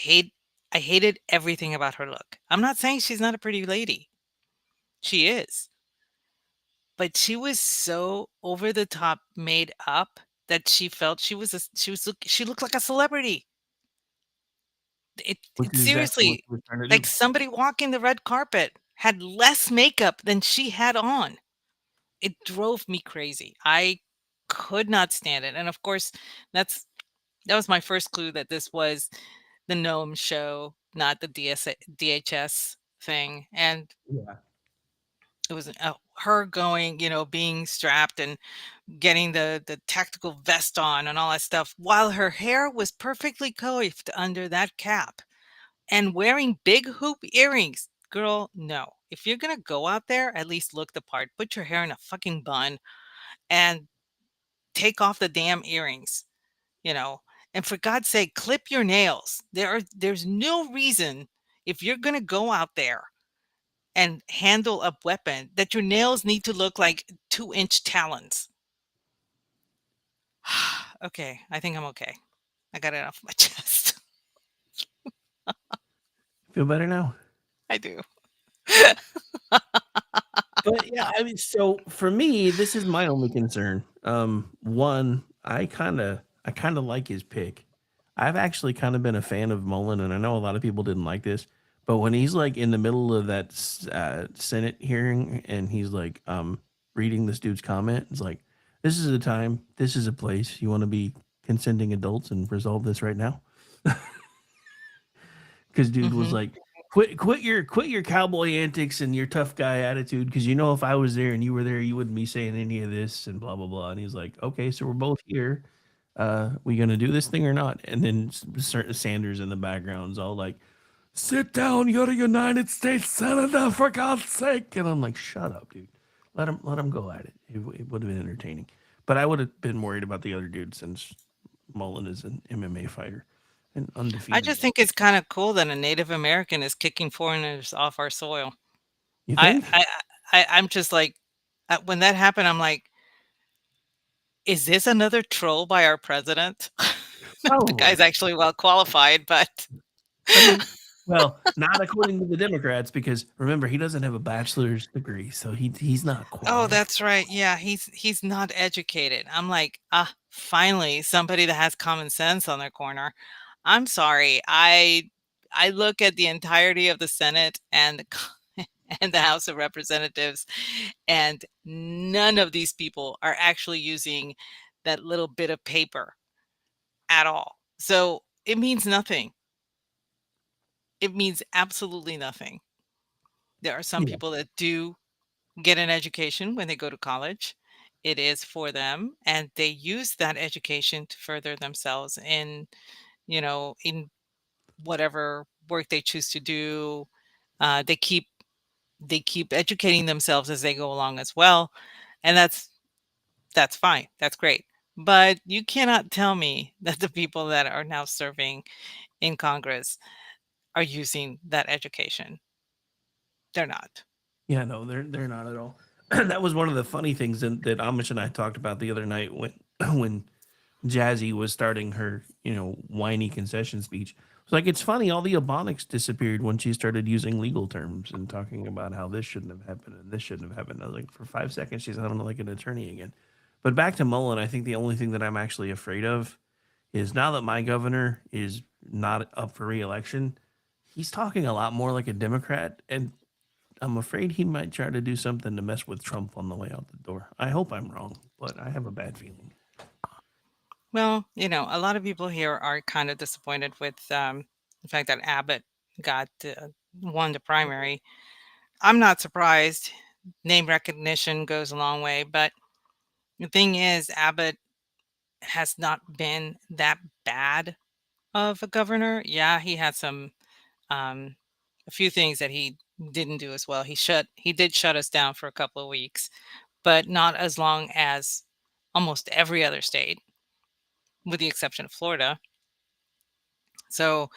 hated everything about her look. I'm not saying she's not a pretty lady. She is. but she was so over the top made up that she felt she looked like a celebrity. Which It is exactly what seriously, she was trying to like do. somebody walking the red carpet had less makeup than she had on. It drove me crazy. I could not stand it. And of course, that's that was my first clue that this was the Gnome show, not the DHS thing. And Yeah. it was her going, being strapped and getting the tactical vest on and all that stuff while her hair was perfectly coiffed under that cap and wearing big hoop earrings. Girl, no. If you're going to go out there, at least look the part. Put your hair in a fucking bun and take off the damn earrings, you know. And for God's sake, clip your nails. There's no reason if you're going to go out there and handle a weapon that your nails need to look like 2-inch talons. Okay, I think I'm okay. I got it off my chest. Feel better now? I do. But yeah, I mean, so for me, this is my only concern. One, I kind of like his pick. I've actually kind of been a fan of Mullen, and I know a lot of people didn't like this, but when he's like in the middle of that Senate hearing and he's like reading this dude's comment, it's like, this is a time, this is a place. You want to be consenting adults and resolve this right now? Because dude was Mhm. like, quit your cowboy antics and your tough guy attitude. Because if I was there and you were there, you wouldn't be saying any of this and blah blah blah. And he's like, okay, so we're both here. We gonna do this thing or not? And then Sanders in the background's all like, sit down, you're a United States Senator, for God's sake. And I'm like, shut up, dude. Let him go at it. It would have been entertaining. But I would have been worried about the other dude since Mullen is an MMA fighter and I undefeated. just think it's kind of cool that a Native American is kicking foreigners off our soil. You I, think? I, I'm just like, when that happened, I'm like, is this another troll by our president? The Probably. guy's actually well qualified, but I mean, well, not according to the Democrats, because remember he doesn't have a bachelor's degree, so he's not oh, qualified. that's right. Yeah, he's not educated. I'm like, finally somebody that has common sense on their corner. I'm sorry. I look at the entirety of the Senate and and the House of Representatives, and none of these people are actually using that little bit of paper at all. So it means nothing. It means absolutely nothing. There are some Yeah, people that do get an education when they go to college. It is for them, and they use that education to further themselves in whatever work they choose to do. They keep educating themselves as they go along as well, and that's fine. That's great. But you cannot tell me that the people that are now serving in Congress are using that education. They're not. yeah, no, they're not at all. That was one of the funny things that Amish and I talked about the other night when when Jazzy was starting her, whiny concession speech. It's like it's funny, all the Ebonics disappeared when she started using legal terms and talking about how this shouldn't have happened and this shouldn't have happened. I was like, for 5 seconds, she's sounding like an attorney again. But back to Mullen, I think the only thing that I'm actually afraid of is now that my governor is not up for reelection, he's talking a lot more like a Democrat, and I'm afraid he might try to do something to mess with Trump on the way out the door. I hope I'm wrong, but I have a bad feeling. Well, a lot of people here are kind of disappointed with the fact that Abbott got won the primary. I'm not surprised. Name recognition goes a long way, but the thing is, Abbott has not been that bad of a governor. Yeah, he had um, a few things that he didn't do as well. He did shut us down for a couple of weeks, but not as long as almost every other state, with the exception of Florida. So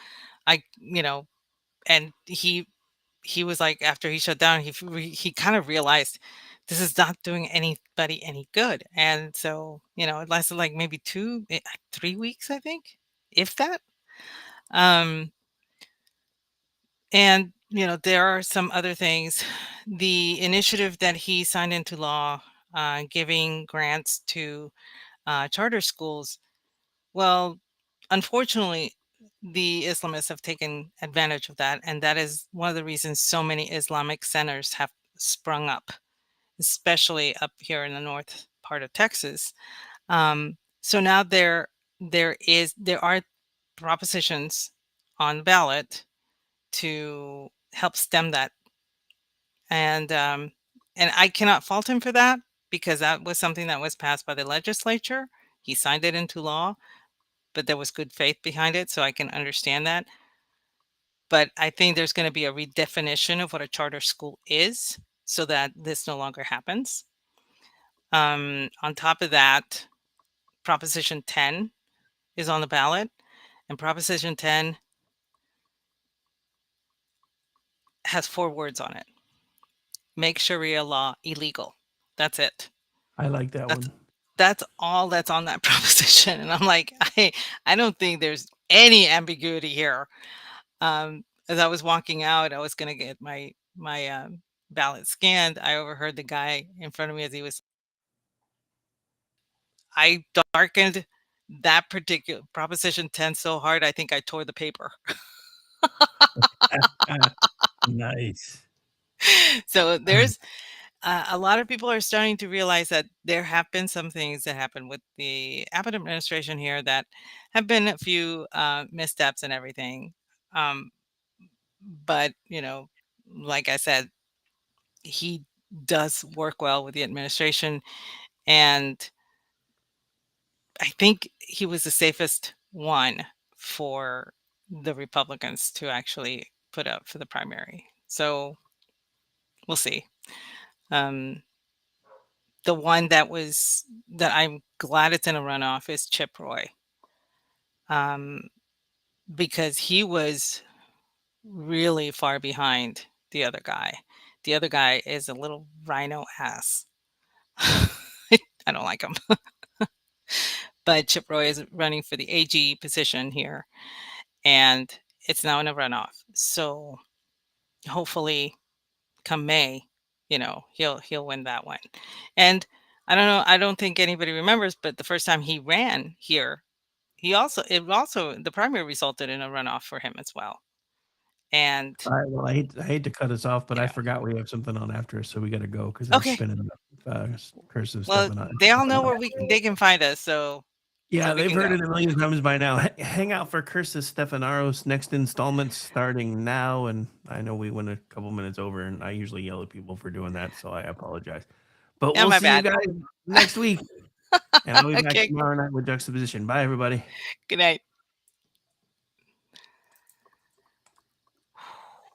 and he was like, after he shut down, he kind of realized this is not doing anybody any good, and so it lasted like maybe 3 weeks, I think, if that. Um, and there are some other things. The initiative that he signed into law giving grants to charter schools. Well, unfortunately, the Islamists have taken advantage of that, and that is one of the reasons so many Islamic centers have sprung up, especially up here in the north part of Texas. So now there are propositions on the ballot to help stem that, and I cannot fault him for that, because that was something that was passed by the legislature. He signed it into law, but there was good faith behind it, so I can understand that. But I think there's going to be a redefinition of what a charter school is, so that this no longer happens. On top of that, Proposition 10 is on the ballot, and Proposition 10 has 4 words on it: make Sharia law illegal. That's it. I like that That's one. that's all that's on that proposition, and I'm like, I don't think there's any ambiguity here. As I was walking out, I was going to get my ballot scanned. I overheard the guy in front of me as he was. I darkened that particular Proposition 10 so hard, I think I tore the paper. Nice. So there's a lot of people are starting to realize that there have been some things that happened with the Abbott administration here that have been a few missteps and everything. But, like I said, he does work well with the administration, and I think he was the safest one for the Republicans to actually put up for the primary. So we'll see. The one that I'm glad it's in a runoff is Chip Roy, because he was really far behind the other guy. The other guy is a little rhino ass. I don't like him. But Chip Roy is running for the AG position here, and it's now in a runoff. So hopefully, come May, he'll win that one. And I don't know. I don't think anybody remembers, but the first time he ran here, the primary resulted in a runoff for him as well. And All right. Well, I hate to cut us off, but I Yeah. forgot we have something on after us, so we got to go because I'm Okay. spinning cursive Well, stuff. they all know where they can find us. So Yeah, we they've can heard go. it a million times by now. Hang out for Cursus Stefanaros next installment starting now. And I know we went a couple minutes over, and I usually yell at people for doing that, so I apologize. But Yeah, we'll my see bad. you guys next week. And I'll be back Okay. tomorrow night with Juxtaposition. Bye, everybody. Good night.